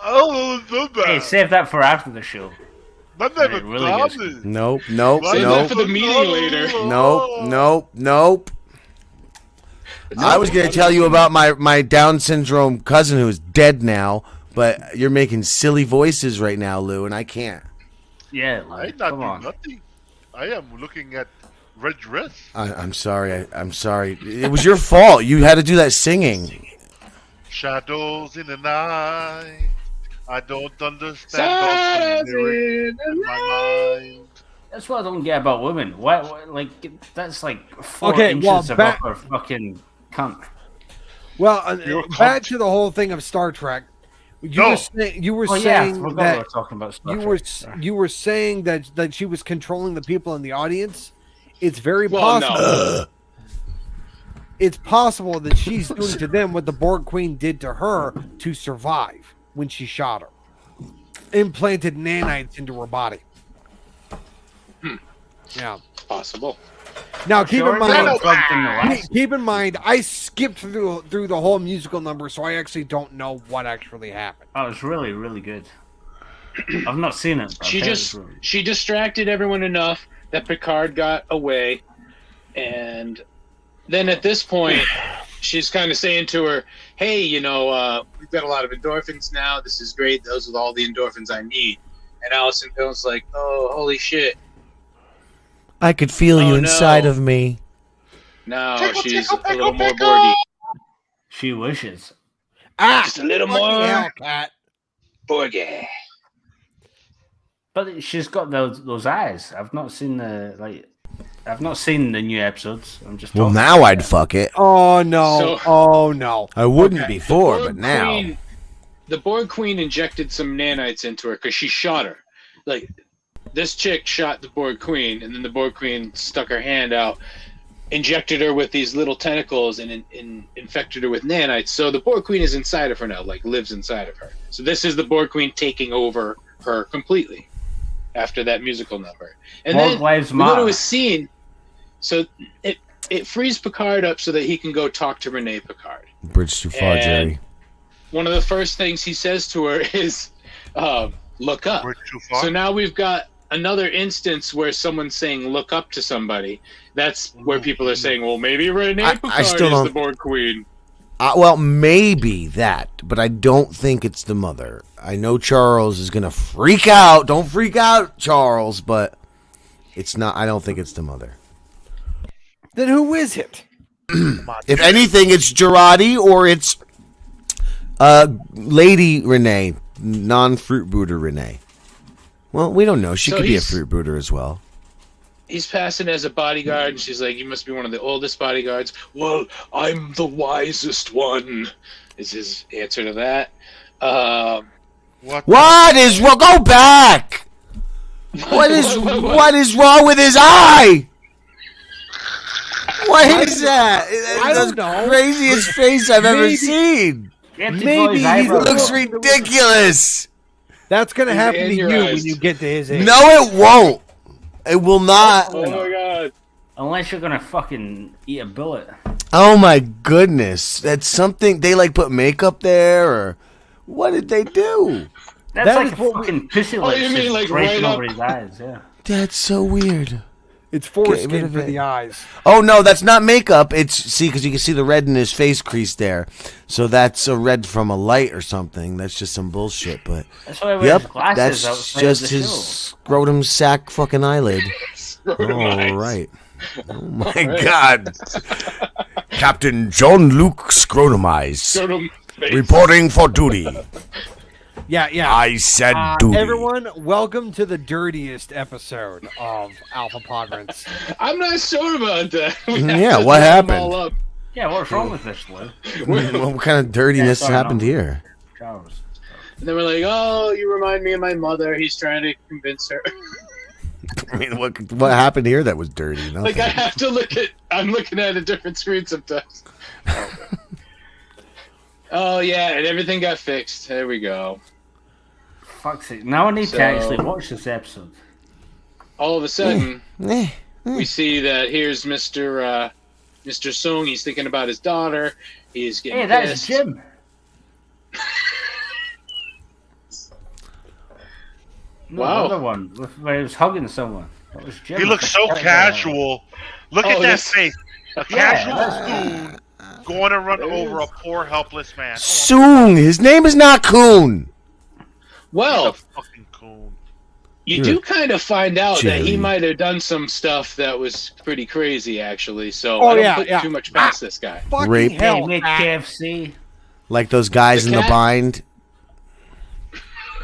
I don't know what it's all about. Hey, save that for after the show. That It never really gets bothered. Nope. Save that for the meeting later. Nope. I was going to tell you about my Down syndrome cousin who is dead now, but you're making silly voices right now, Lou, and I can't. Yeah, I like, not come do on. nothing. I am looking at red dress. I'm sorry. I'm sorry. It was your fault. You had to do that singing. Shadows in the night. I don't understand all the lyrics in my mind. That's what I don't get about women. Why like, that's like 4 Okay, inches well, above back- her fucking cunt. Well, You're back cunt. to the whole thing of Star Trek. No. You were Oh yeah, I saying forgot we that were talking about Star you Trek. were you were saying that she was controlling the people in the audience. It's very Well, possible. no. It's possible that she's doing to them what the Borg Queen did to her to survive when she shot her. Implanted nanites into her body. Yeah. Possible. Now keep Sure, in it's mind. not plugged in the last- Keep in mind, I skipped through the whole musical number, so I actually don't know what actually happened. Oh, it's really, really good. I've not seen it. But She I've heard just it's really- she distracted everyone enough that Picard got away, and then at this point, she's kind of saying to her, "Hey, we've got a lot of endorphins now. This is great. Those are all the endorphins I need." And Allison Pill's like, "Oh, holy shit!" I could feel Oh, you no. inside of me. Now Tickle, she's tickle, a little tickle, more tickle. Borgy. She wishes. Just a little Fucking more hell, cat. Borgy. But she's got those eyes. I've not seen I've not seen the new episodes. I'm just Well, talking. now I'd fuck it. Oh no! So- Oh no! I wouldn't Okay. before, The but Borg now. Queen- the Borg Queen injected some nanites into her because she shot her. Like, this chick shot the Borg Queen, and then the Borg Queen stuck her hand out, injected her with these little tentacles, and infected her with nanites. So the Borg Queen is inside of her now, like lives inside of her. So this is the Borg Queen taking over her completely after that musical number. And Borg then Lives we go to Matter. a scene. So it frees Picard up so that he can go talk to Renee Picard. Bridge too far, And- Jerry. One of the first things he says to her is, look up. We're too far. So now we've got another instance where someone's saying look up to somebody. That's where people are saying, well, maybe Renee I Picard still is don't- the Borg Queen. Well, maybe that, but I don't think it's the mother. I know Charles is going to freak out. Don't freak out, Charles, but it's not. I don't think it's the mother. Then who is it? If anything, it's Girardi or it's Lady Renee, non-fruit booter Renee. Well, we don't know. She So could be a he's- fruit booter as well. He's passing as a bodyguard, and she's like, you must be one of the oldest bodyguards. Well, I'm the wisest one, is his answer to that. What is wrong? Go back. What is wrong with his eye? What is that? I That's don't know. the craziest face I've ever Maybe- seen. You have to Maybe draw his he's eyebrows a It looks out. ridiculous. That's gonna He's happen in to your you eyes. when you get to his age. No, it won't. It will not. Oh my god. Unless you're gonna fucking eat a bullet. Oh my goodness. That's something. They like put makeup there, or what did they do? That's That like is a what we- fucking pussy Oh, lips you mean just like breaking right over up- his eyes, yeah. That's so weird. It's Get rid foreskin of for it. the eyes. Oh no, that's not makeup. It's because you can see the red in his face crease there. So that's a red from a light or something. That's just some bullshit. But That's why I wear yep, his glasses that's outside just of the his show. scrotum sack fucking eyelid. Scrotumize. All right. Oh my god. Captain John Luke Scrotumize Scrotum face. reporting for duty. Yeah. I said duty. Everyone, welcome to the dirtiest episode of Alpha Podrants. I'm not sure about that. We have Yeah, to what sum them happened? all up. Yeah, what's wrong with this, Lou? What kind of dirtiness Yeah, sorry, happened no. here? Charles. And then we're like, oh, you remind me of my mother. He's trying to convince her. I mean, what happened here that was dirty? Nothing. Like, I have to look at... I'm looking at a different screen sometimes. Oh, yeah, and everything got fixed. There we go. Fuck's sake. Now I need to actually watch this episode. All of a sudden, we see that here's Mr. Sung. He's thinking about his daughter. He's getting Hey, pissed. that's Jim. No, Wow. the other one where he was hugging someone. That was Jim. He looks so casual. Look at that this- face. A casual dude going to run over a poor, helpless man. Soong. His name is not Coon. Well, He's a fucking coon. you do kind of find out that he Jerry. might have done some stuff that was pretty crazy, actually. So Oh, I don't yeah, put yeah. too much past this guy. Fucking Rape. Hey, hell, make Matt. KFC. Like those guys The in the cat? bind.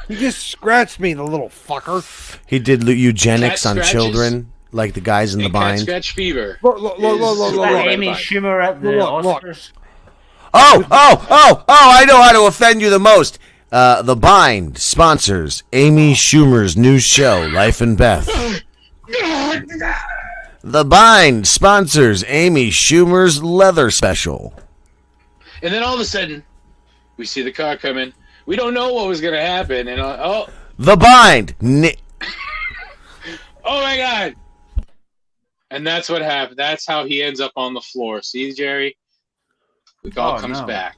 He just scratched me, the little fucker. He did eugenics Cat on scratches? children, like the guys in the And Cat bind. Scratch Fever. Look. Like Amy Schumer at the Look. Oscars. Oh! I know how to offend you the most. The Bind sponsors Amy Schumer's new show, Life and Beth. The Bind sponsors Amy Schumer's leather special. And then all of a sudden, we see the car coming. We don't know what was going to happen. And oh The Bind. my God. And that's what happened. That's how he ends up on the floor. See, Jerry? It all comes back.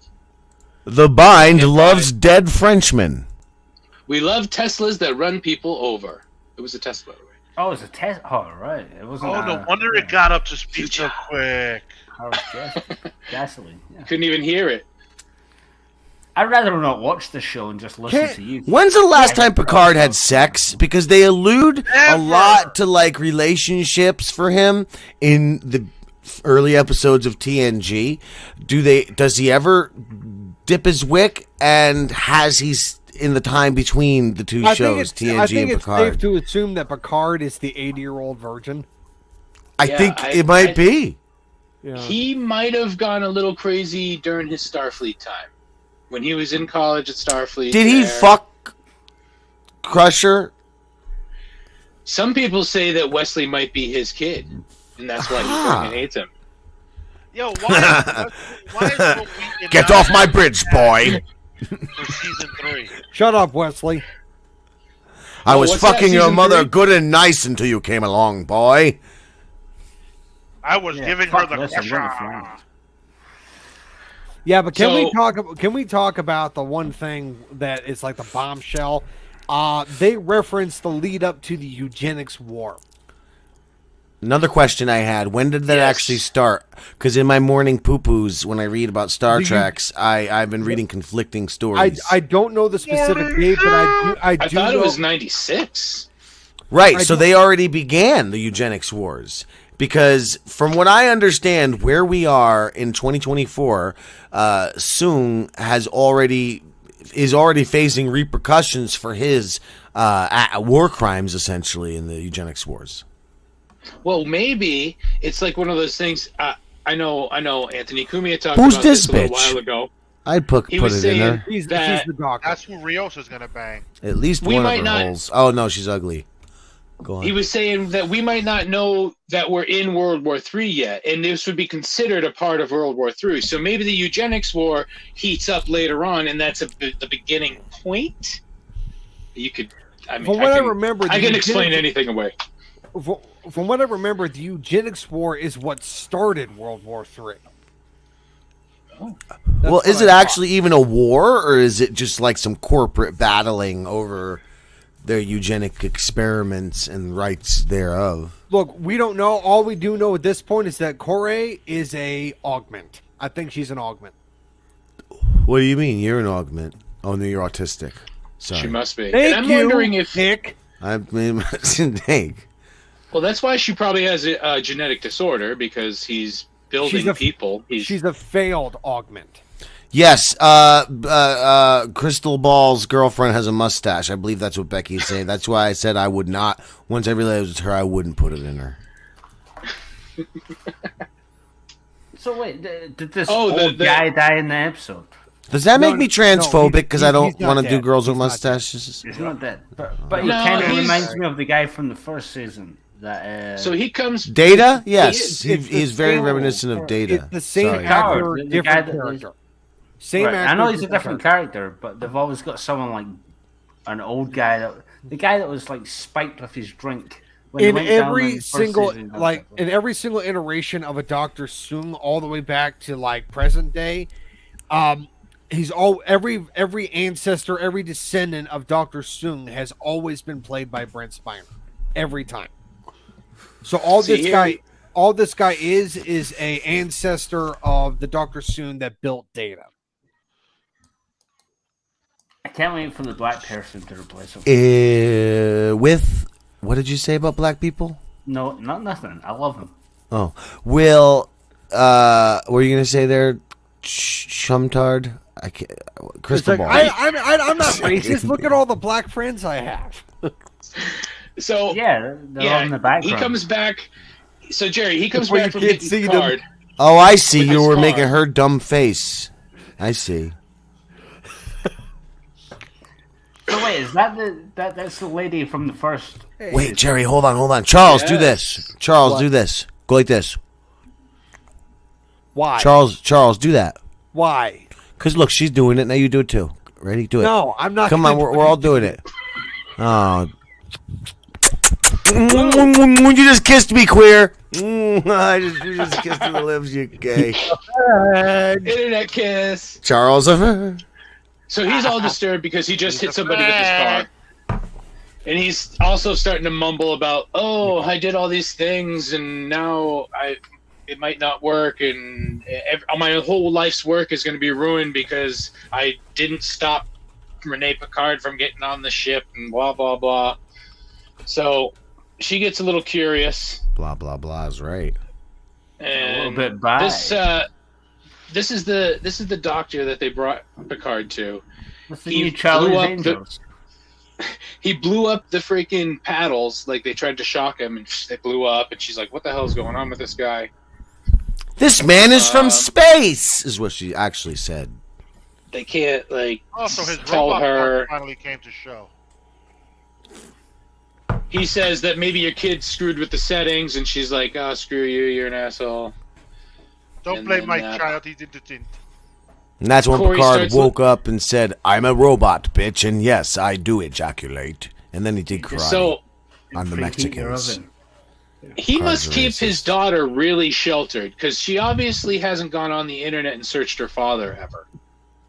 The Bind loves dead Frenchmen. We love Teslas that run people over. It was a Tesla, by the way. Oh, it's a test. Oh, right. It wasn't. Oh, no wonder it got up to speed so quick. Gasoline. Yeah. Couldn't even hear it. I'd rather not watch the show and just listen Can't- to you. When's the last time Picard had sex? Because they allude a Never. lot to like relationships for him in the early episodes of TNG. Does he ever dip his wick? And has he in the time between the two shows, TNG I think and it's Picard? safe to assume that Picard is the 80-year-old virgin. I Yeah, think I- it might I- be. Yeah. He might have gone a little crazy during his Starfleet time. When he was in college at Starfleet. Did he there. fuck Crusher? Some people say that Wesley might be his kid. And that's why he fucking hates him. Yo, why is Will Wheaton Get not off my bridge, boy. for season 3? Shut up, Wesley. I was what's that, fucking your season mother 3? good and nice until you came along, boy. I was Yeah, giving her fuck the this, I'm gonna crusher. find Yeah, but can So- we talk about the one thing that is like the bombshell? They reference the lead up to the eugenics war. Another question I had: when did that Yes. actually start? Because in my morning poo-poos, when I read about Star Do you- Treks, I've been reading conflicting stories. I don't know the specific date, but I I do thought know it was 96. right, I so do- they already began the eugenics wars. Because from what I understand, where we are in 2024, Soong is already facing repercussions for his war crimes, essentially, in the eugenics wars. Well, maybe it's like one of those things. I know Anthony Cumia talked Who's about this this a little bitch? while ago. I'd put He it was in saying there. he's that the doctor. That's who Rios is gonna bang. At least we one of might her not- holes. Oh no, she's ugly. Go on. He was saying that we might not know that we're in World War III yet, and this would be considered a part of World War III. So maybe the eugenics war heats up later on, and that's the beginning point. You could, I mean, From what I remember, I the can explain eugenics- anything away. From what I remember, the eugenics war is what started World War III. Well, is it actually even a war, or is it just like some corporate battling over their eugenic experiments and rights thereof? Look, we don't know. All we do know at this point is that Corey is a augment. I think she's an augment. What do you mean? You're an augment. Oh, no, you're autistic. Sorry. She must be. Thank and I'm you, wondering if, Nick. I mean, Hank. well, that's why she probably has a genetic disorder, because he's building She's a- people. She's a failed augment. Yes, Crystal Ball's girlfriend has a mustache. I believe that's what Becky's saying. That's why I said I would not. Once I realized it was her, I wouldn't put it in her. So wait, did this Oh, old the- guy die in the episode? Does that make No, me no, transphobic because I don't he's not want to do dead. girls with He's not dead. mustaches? He's not dead, but he No, kind of he's- reminds me of the guy from the first season. That So he comes. Data? Yes, It's the he's very same- reminiscent of Data. It's the same Sorry. actor, The guy different that character. Same right, actor. I know he's a different character, but they've always got someone like an old guy the guy that was like spiked with his drink. When they In went down in every the first single, season, in every single iteration of a Dr. Soong, all the way back to like present day, he's every ancestor, every descendant of Dr. Soong has always been played by Brent Spiner, every time. So all this guy is a ancestor of the Dr. Soong that built Data. I can't wait for the black person to replace him. With what did you say about black people? No, not nothing. I love him. Oh, Will. What were you gonna say there, Shumtard? I can't. Crystal It's like, ball. I'm not racist. Look at all the black friends I have. So Yeah, they're all in the background. he comes back. So Jerry, he comes Before back you from can't getting see them. Picard. Oh, I see. With You his were car. making her dumb face. I see. So wait, is that's the lady from the first? Wait, Jerry, hold on. Charles, do this. Charles, What? do this. Go like this. Why? Charles, do that. Why? Because look, she's doing it. Now you do it too. Ready? Do it. No, I'm not. Come gonna on, do we're all doing it. Oh. You just kissed me, queer. You just kissed me the lips, you gay. Internet kiss. Charles. So he's all disturbed because he just hit somebody with his car. And he's also starting to mumble about, oh, I did all these things and now it might not work and my whole life's work is going to be ruined because I didn't stop Renee Picard from getting on the ship and blah, blah, blah. So she gets a little curious. Blah, blah, blah is right. And A little bit bi. This is the doctor that they brought Picard to. What's the He new Charlie's blew up Angels? He blew up the freaking paddles, like they tried to shock him, and they blew up. And she's like, "What the hell is going on with this guy?" This man is from space, is what she actually said. They can't Also, his tell robot her. part finally came to show. He says that maybe your kid screwed with the settings, and she's like, "Oh, screw you, you're an asshole." Don't And blame then, my child, he did the tint. And that's when Corey Picard starts woke up and said, "I'm a robot, bitch, and yes, I do ejaculate." And then he did karate So on the Preheat your Mexicans. oven. he Picard's must a keep racist. his daughter really sheltered because she obviously hasn't gone on the internet and searched her father ever.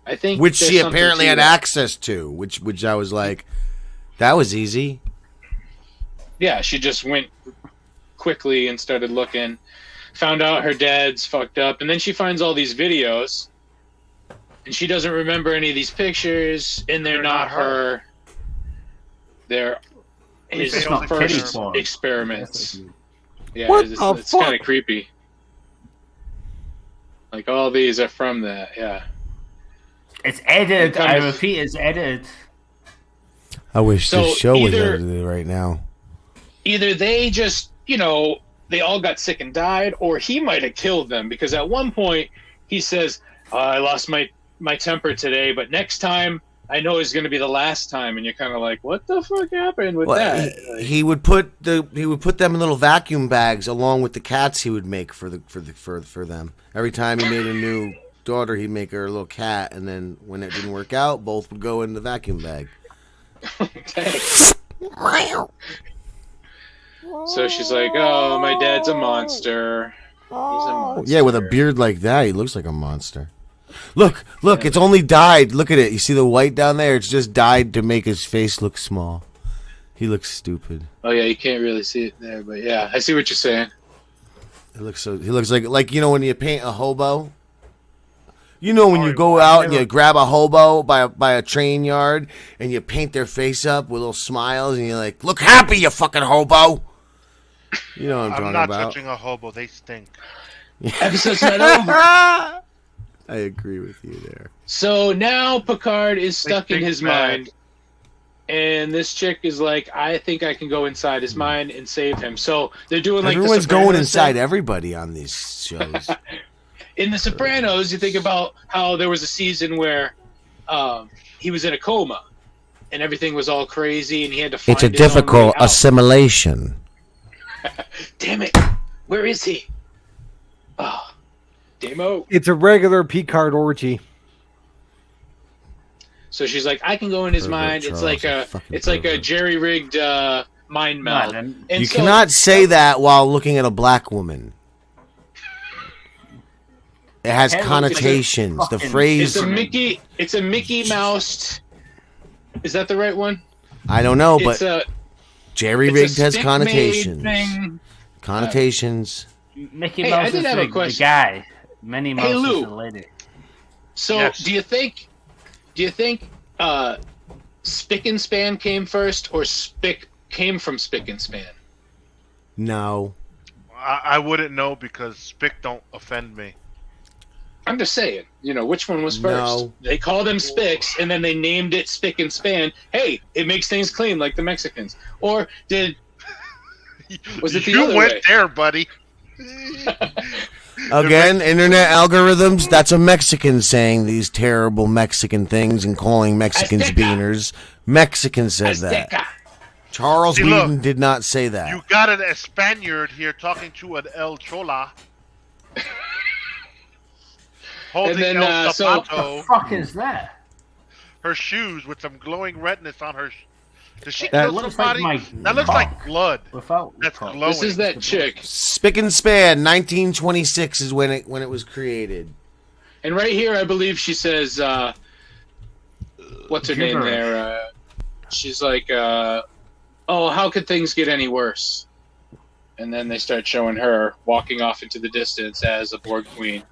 I think Which there's she something apparently to had that. access to, which I was like, that was easy. Yeah, she just went quickly and started looking, found out her dad's fucked up, and then she finds all these videos, and she doesn't remember any of these pictures, and they're not her. They're his It's not first kiddie porn. experiments. Yeah, What it's the fuck? kind of creepy. Like all these are from that. Yeah. It's edited. Kind I of- repeat, it's edited. I wish So this show was either- edited right now. Either they just, they all got sick and died, or he might have killed them because at one point he says, "I lost my temper today, but next time I know it's going to be the last time." And you're kind of like, "What the fuck happened with Well, that?" he would put them in little vacuum bags along with the cats he would make for them. Every time he made a new daughter, he'd make her a little cat, and then when it didn't work out, both would go in the vacuum bag. So she's like, "Oh, my dad's a monster. He's a monster." Yeah, with a beard like that, he looks like a monster. Look, it's only dyed. Look at it. You see the white down there? It's just dyed to make his face look small. He looks stupid. Oh yeah, you can't really see it there, but yeah, I see what you're saying. He looks like when you paint a hobo. When you go out and you grab a hobo by a train yard and you paint their face up with little smiles and you're like, "Look happy, you fucking hobo." You know what I'm I'm talking not about. touching a hobo, they stink. Episode's not over. I agree with you there. So now Picard is stuck in think his bad. mind, and this chick is like, "I think I can go inside his mind and save him." So they're doing like Everyone's the going Sopranos inside thing. everybody on these shows. in The Sopranos, you think about how there was a season where he was in a coma and everything was all crazy and he had to find It's a his own way difficult out. assimilation. Damn it. Where is he? Oh, Damo. It's a regular Picard orgy. So she's like, I can go in his Pervert mind. Charles, It's like a pervert. jerry-rigged mind meld. then- And You so- cannot say that while looking at a black woman. It has Hey, look, connotations. The fucking- phrase, It's a Mickey Mouse. Is that the right one? I don't know, It's but a jerry-rigged has stick-made connotations. thing. Connotations. Mickey Hey, Mouse I is did have a the question. guy. Minnie Mouse is Lou. the lady. So Yes. do you think Spick and Span came first, or Spick came from Spick and Span? No. I wouldn't know because Spick don't offend me. I'm just saying, which one was first? No. They called them Spicks, and then they named it Spick and Span. Hey, it makes things clean like the Mexicans. Or was it the you other went way? there, buddy. Again, internet algorithms, that's a Mexican saying these terrible Mexican things and calling Mexicans Azteca. beaners. Mexican said that. Azteca. Charles See, look, Whedon did not say that. You got a Spaniard here talking to an El Chola. Holding And then, El so- Zapato, The fuck is that? her shoes with some glowing redness on her. Does she That kill looks like somebody? my That looks cock. like blood. Without That's cock. glowing. This is that chick. Spick and Span, 1926 is when it was created. And right here, I believe she says, what's her name Gibberish. there? She's like, oh, how could things get any worse? And then they start showing her walking off into the distance as a Borg queen.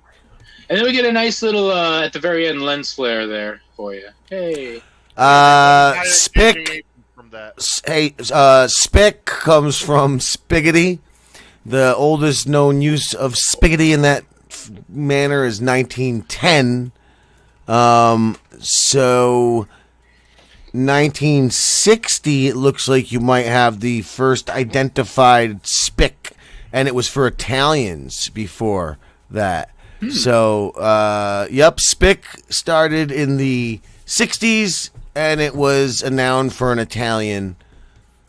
And then we get a nice little, at the very end, lens flare there for you. Hey. Spick. From that. Spick comes from Spiggity. The oldest known use of Spiggity in that manner is 1910. So 1960, it looks like you might have the first identified Spick, and it was for Italians before that. So, yep, Spick started in the 60s, and it was a noun for an Italian,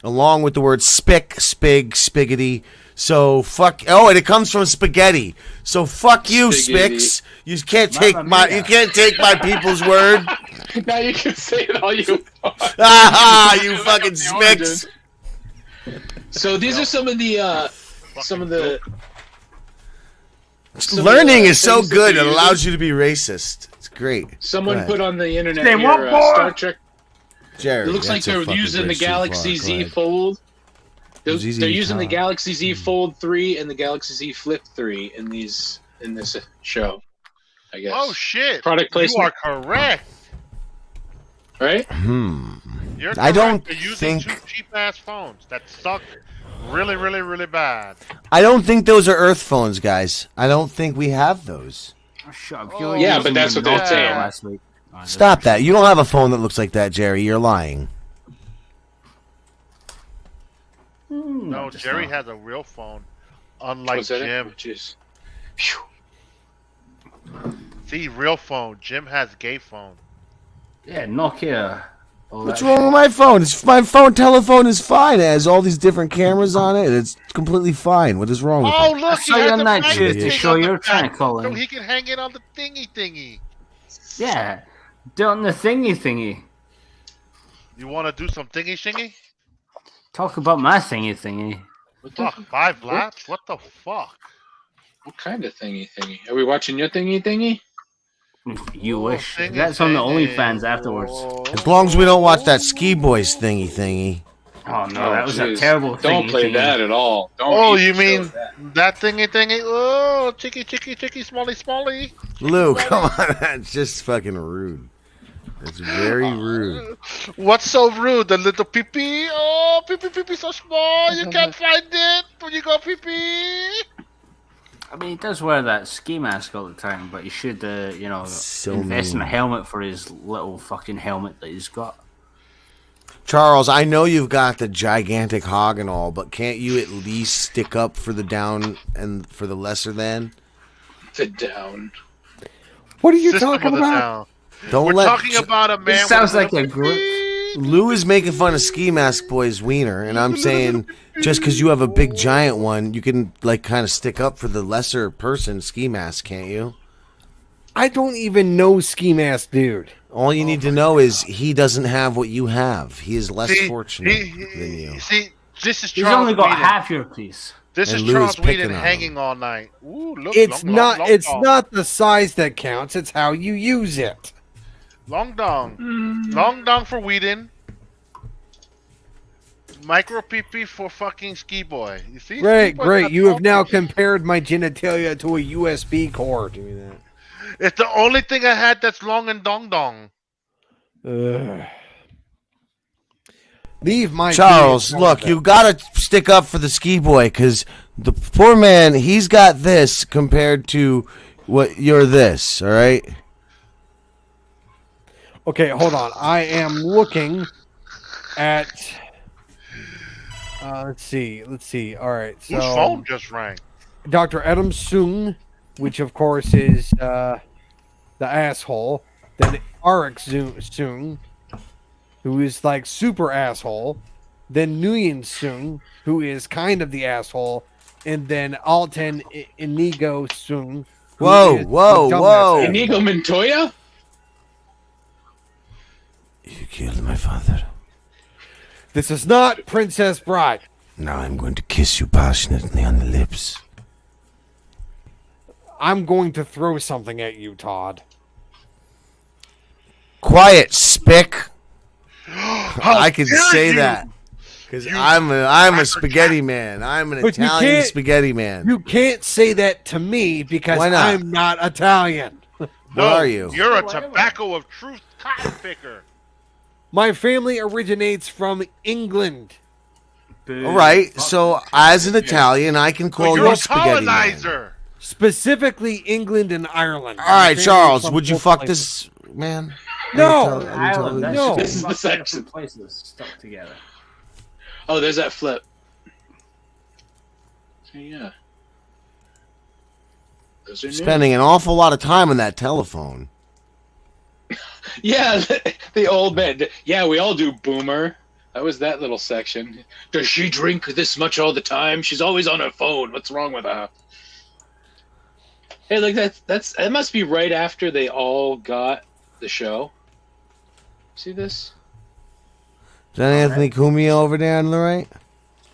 along with the word spick, spig, spiggity. So fuck. Oh, and it comes from spaghetti. So fuck you, Spiggity. Spicks. You can't take Mamma mia. you can't take my people's word. Now you can say it all you want. Ah, you fucking Spicks. So these are some of the Learning is so things that good. they're It allows using. you to be racist. It's great. Someone Go ahead. put on the internet Say here, what more? Star Trek. Jared, It looks like that's a they're fucking using the bridge too far. Galaxy Go Z ahead. Fold. They're ZZ using the Top. Galaxy Z Fold 3 and the Galaxy Z Flip 3 in this show, I guess. Oh shit! Product You are placement. correct. Right? You're I don't correct. They're using think- two cheap ass phones that suck really, really, really bad. I don't think those are Earth phones, guys. I don't think we have those. Oh, shut up. Oh, You yeah, were but that's using what they're Nokia saying. last week. Oh, Stop that. You don't have a phone that looks like that, Jerry. You're lying. No, just Jerry not. has a real phone, unlike What's that? Jim. Jeez. See, real phone. Jim has gay phone. Yeah, Nokia. All What's that wrong shit. with my phone? My phone telephone is fine. It has all these different cameras on it. It's completely fine. What is wrong with Oh, it? look, saw he your has a night magnet shift to thing show on the your back, tentacle so in. he can hang it on the thingy. Yeah, do it on the thingy. You want to do some thingy? Talk about my thingy. What the? Fuck, 5 laps? What the fuck? What kind of thingy? Are we watching your thingy? If you wish. Thingy, That's on the thingy. OnlyFans afterwards. As long as we don't watch that Ski Boys thingy. Oh no, that was a jeez. terrible thing. Don't play that at all. Don't Oh, even you show mean that. that thingy? Oh, chicky, smally. Lou, come on. That's just fucking rude. It's very rude. What's so rude? The little pee-pee? Oh, pee-pee so small. You can't find it when you go pee-pee. I mean, he does wear that ski mask all the time, but he should, So invest in a mean. helmet for his little fucking helmet that he's got. Charles, I know you've got the gigantic hog and all, but can't you at least stick up for the down and for the lesser than? the down. What are you System talking of the about? Down. Don't We're let talking about a man. This sounds with like a group. Lou is making fun of Ski Mask Boy's wiener, and I'm saying just because you have a big giant one, you can like kind of stick up for the lesser person, Ski Mask, can't you? I don't even know Ski Mask Dude. All you need to know is he doesn't have what you have. He is less fortunate than you. See, this is He's Charles only got Whedon. half your piece. This And is Lou Charles is picking Whedon on hanging all night. Ooh, look, It's long, not. long, It's long. not the size that counts. It's how you use it. Long dong. Long dong for Whedon. Micro PP for fucking Ski Boy. You see? Great, Ski Boy's great. got You have long now PP. compared my genitalia to a USB cord. It's the only thing I had that's long and dong dong. Ugh. Leave my Charles, penis look, out of you gotta stick up for the Ski Boy because the poor man, he's got this compared to what you're this. All right. it. Okay, hold on. I am looking at. Let's see. All right. So Whose phone just rang? Dr. Adam Sung, which of course is the asshole. Then Arik Sung, who is like super asshole. Then Nguyen Sung, who is kind of the asshole. And then Alten Inigo Sung. who Whoa, is the whoa, dumbass whoa. asshole. Inigo Montoya? You killed my father. This is not Princess Bride. Now I'm going to kiss you passionately on the lips. I'm going to throw something at you, Todd. Quiet, spick. I can say that because I'm a spaghetti man. I'm an But you Italian can't- spaghetti man. You can't say that to me because Why not? I'm not Italian. What are you? You're a tobacco of truth cotton picker. My family originates from England. All right, so as an Italian, I can call You're you a spaghetti man. colonizer. Specifically England and Ireland. All right, My family Charles, from would you both fuck places. this man? No. Ireland, that's No. just This is the fucking section. different places stuck together. Oh, there's that flip. So, yeah. Those are new. Spending an awful lot of time on that telephone. Yeah, the old man. Yeah, we all do, boomer. That was that little section. Does she drink this much all the time? She's always on her phone. What's wrong with her? Hey, like that must be right after they all got the show. See this? Is that Anthony Cumia over there on the right?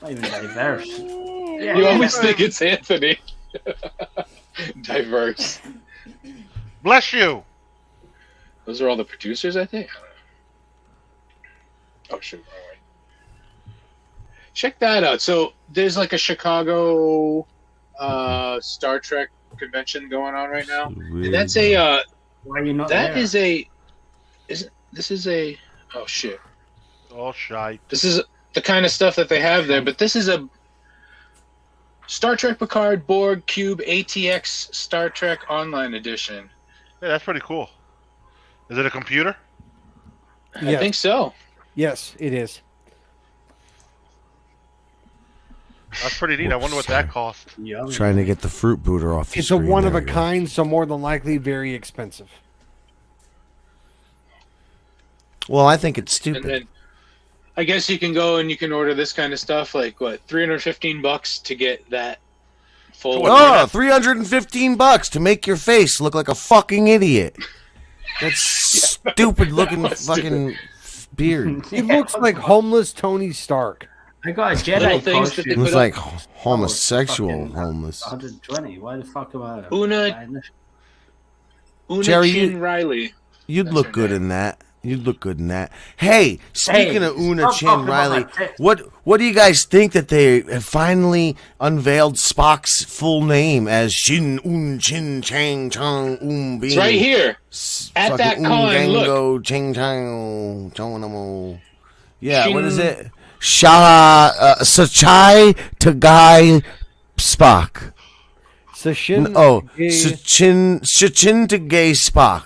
Not even diverse. Yeah, You always think it's Anthony. Diverse. Bless you. Those are all the producers, I think. Oh, shoot. Wrong way. Check that out. So there's like a Chicago Star Trek convention going on right now. And that's a Why are you not that there? is a this is a oh shit. Oh, shite. This is the kind of stuff that they have there, but this is a Star Trek Picard Borg Cube ATX Star Trek Online Edition. Yeah, that's pretty cool. Is it a computer? I Yes. think so. Yes, it is. That's pretty neat. I wonder what that cost. Yummy. Trying to get the fruit booter off the It's a screen. one of There a we go. kind, so more than likely very expensive. Well, I think it's And stupid. then I guess you can go and you can order this kind of stuff, like what, $315 to get that full. Oh, $315 to make your face look like a fucking idiot. That's stupid looking was fucking beard. He looks like homeless Tony Stark. I got a Little Jedi things that they costume. Looks put like up. homosexual Fucking homeless. 120. Why the fuck am I? Una Jerry, Chin Riley. You'd That's look her good name. in that. You'd look good in that. Hey, speaking Hey, of Una stop Chin talking about Riley, my tits. what do you guys think that they have finally unveiled Spock's full name as Shin Un Chin Chang Chang Bean? It's right here. At that con, Gango Ching Chang Chonamo. Yeah, Shin- what is it? Sachai Tagai Spock. Sachin. Oh, Sachin to gay Spock.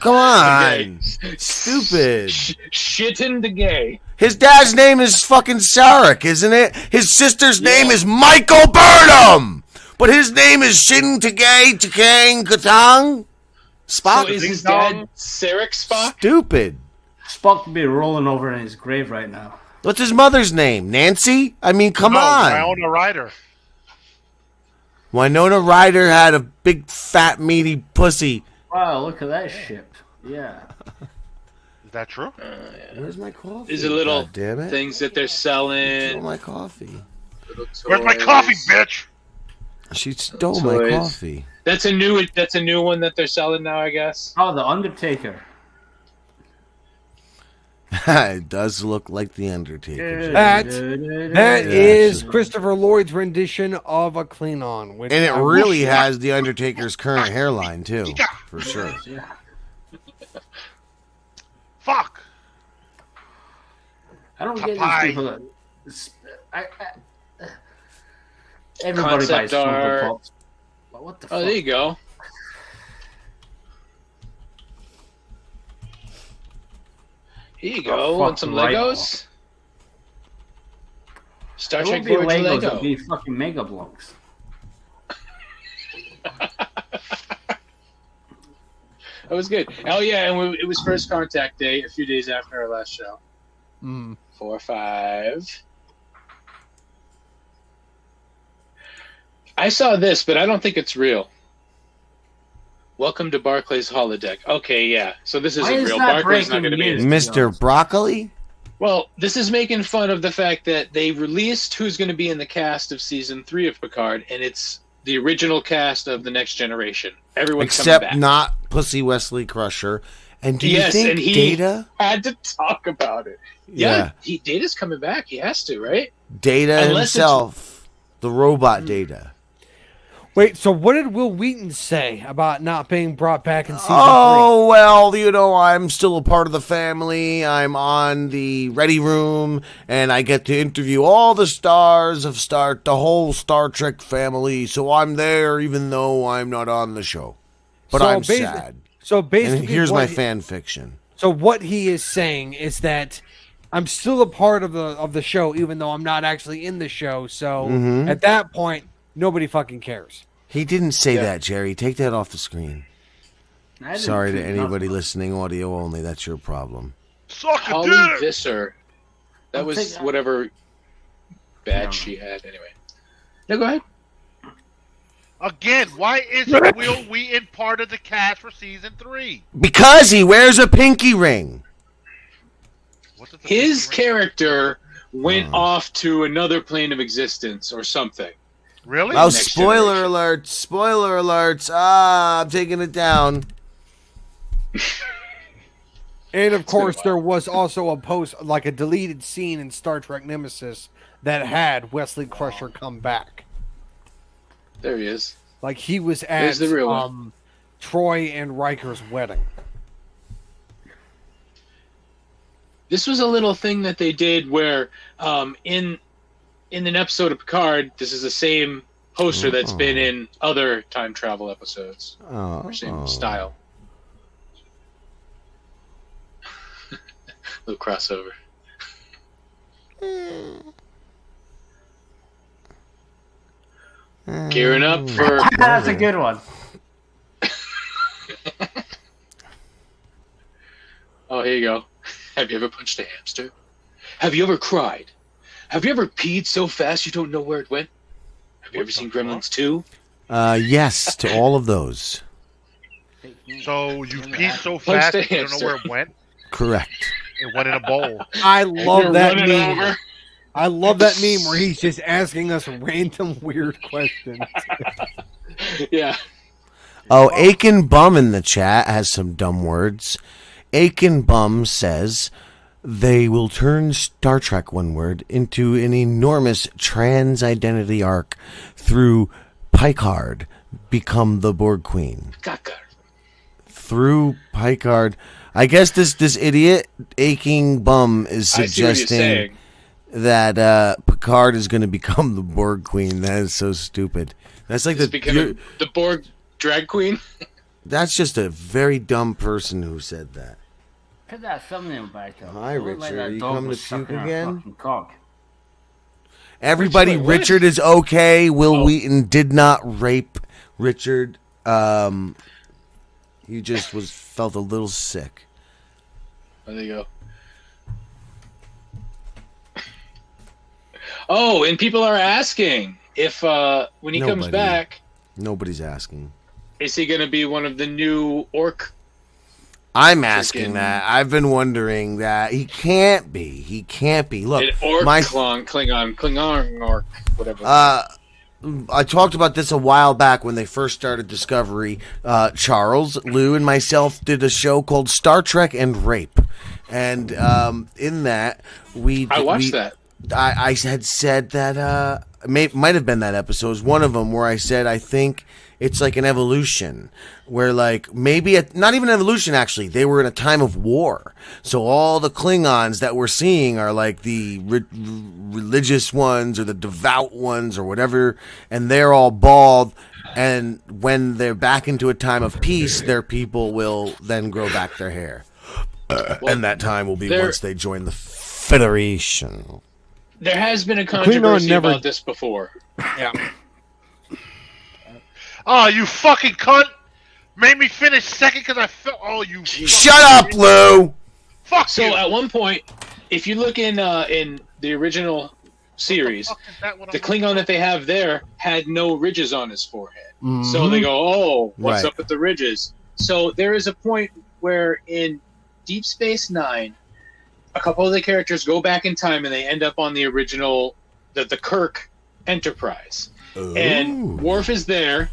Come on. Stupid. Shitting the gay. His dad's name is fucking Sarek, isn't it? His sister's name is Michael Burnham. But his name is Shin Takei Takang Katang. Spock. So is his dad Sarek Spock? Stupid. Spock could be rolling over in his grave right now. What's his mother's name? Nancy? I mean, come on. Winona Ryder. Winona Ryder had a big, fat, meaty pussy. Wow, look at that ship. Yeah. Is that true? Where's my coffee? Is it little God damn it. things that they're Stole selling? my coffee. Where's my coffee, bitch? She stole my Toys. coffee. That's a new one that they're selling now, I guess. Oh, the Undertaker. It does look like the Undertaker. That Yeah, is actually. Christopher Lloyd's rendition of a Klingon. Which And it I really wish- has the Undertaker's current hairline, too. For sure. Yeah. Fuck. I don't get Popeye. these people that. Everybody Concept buys Funko art. Pops. But what the fuck? Oh, there you go. Here you go. Oh, Want fuck some right Legos? Star It Trek won't be Voyager Legos, Lego. it'll be fucking Mega Blocks. That was good. Oh yeah, and it was First Contact Day a few days after our last show. Mm. 4 or 5. I saw this, but I don't think it's real. Welcome to Barclays holodeck. Okay, yeah. So this Why isn't is real. that Barclays not breaking going to be in it. news? Mr. Broccoli? Well, this is making fun of the fact that they released who's going to be in the cast of season 3 of Picard, and it's the original cast of The Next Generation. Everyone's Except coming back. not Pussy Wesley Crusher. And do you Yes, think and he Data? had to talk about it. Yeah, Data's coming back. He has to, right? Data Unless himself. The robot Data. Wait, so what did Will Wheaton say about not being brought back in season Oh, well, you know, I'm still a part of the family. I'm on the Ready Room, and I get to interview all the stars of the whole Star Trek family, so I'm there even though I'm not on the show. But So I'm basi- sad. 3? So basically, And here's what my he- fan fiction. So what he is saying is that I'm still a part of the show, even though I'm not actually in the show. So Mhm. at that point, nobody fucking cares. He didn't say Yeah. that, Jerry. Take that off the screen. I didn't Sorry to tweet anybody nothing. listening audio only. That's your problem. Suck a Holly dick. Visser. That I'll was take that. whatever No. badge she had. Anyway. No, go ahead. Again, why isn't Will Wheaton part of the cast for season 3? Because he wears a pinky ring. What does the His picture- character went off to another plane of existence or something. Really? Oh, Next spoiler Generation. alert! Spoiler alerts! Ah, I'm taking it down. And of course, been a there was also a post, like a deleted scene in Star Trek Nemesis that had Wesley Crusher come back. There he is. Like he was at There's the real one. Troy and Riker's wedding. This was a little thing that they did where in an episode of Picard, this is the same poster that's been in other time travel episodes. Oh, Or same style. Little crossover. Gearing up for That's a good one. Oh, here you go. Have you ever punched a hamster? Have you ever cried? Have you ever peed so fast you don't know where it went? Have you ever seen Gremlins 2? Yes, to all of those. So you peed so Punch fast the that you don't know hamster. where it went? Correct. It went in a bowl. I You're love that running meme. over. I love that meme where he's just asking us random weird questions. Yeah. Oh, Aiken Bum in the chat has some dumb words. Aiken Bum says they will turn Star Trek, one word, into an enormous trans identity arc through Picard become the Borg Queen. Caca. Through Picard. I guess this idiot, Aching Bum, is I see what you're suggesting saying. that Picard is going to become the Borg Queen. That is so stupid. That's like Just becoming the Borg drag queen. that's just a very dumb person who said that. Put that thumbnail back up. Hi, It looked Richard. that Are you dog coming was to puke sucking her again? fucking cock. Everybody, Wait, what? Richard is okay. Will Oh. Wheaton did not rape Richard. He just felt a little sick. There you go. Oh, and people are asking if when he comes Nobody. back, Nobody's asking. is he going to be one of the new orc? I'm asking Freaking- that. I've been wondering that. He can't be. He can't be. Look, An orc my Klingon orc, whatever. I talked about this a while back when they first started Discovery. Charles, Lou, and myself did a show called Star Trek and Rape, and in that I watched that. I had said that might have been that episode. It was one of them where I said I think it's like an evolution, where like maybe not even an evolution. Actually, they were in a time of war, so all the Klingons that we're seeing are like the religious ones or the devout ones or whatever, and they're all bald. And when they're back into a time of peace, their people will then grow back their hair, and that time will be once they join the Federation. There has been a controversy about this before. Yeah. Oh, you fucking cunt! Made me finish second because I felt. Oh, you. Shut up, Lou. Fuck So you. at one point, if you look in the original series, Fuck is that what the I'm Klingon that they have there had no ridges on his forehead. So Mm-hmm. they go, "Oh, what's Right. up with the ridges?" So there is a point where in Deep Space Nine, a couple of the characters go back in time and they end up on the original, the Kirk Enterprise. And Worf is there.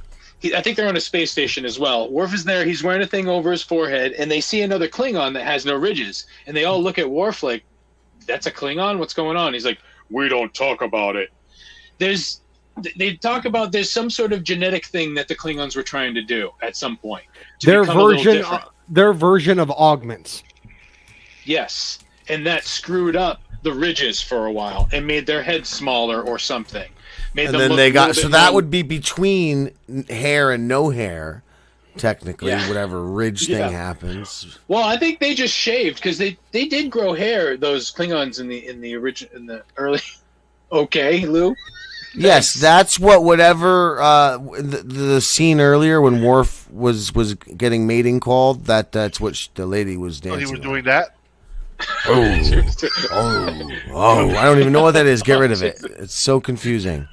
I think they're on a space station as well. Worf is there. He's wearing a thing over his forehead, and they see another Klingon that has no ridges. And they all look at Worf like, "That's a Klingon? What's going on?" He's like, "We don't talk about it." They talk about there's some sort of genetic thing that the Klingons were trying to do at some point. To Their become a little version, different. their version of augments. Yes. And that screwed up the ridges for a while and made their heads smaller or something. Made And them then look they a got little so bit that more- would be between hair and no hair, technically. Yeah. Whatever ridge Yeah. thing happens. Well, I think they just shaved because they did grow hair. Those Klingons in the original in the early. Okay, Lou. Yes, that's whatever the scene earlier when Worf was getting mating called. That's what the lady was Oh, dancing. he was doing that. Oh! I don't even know what that is. Get rid of it. It's so confusing.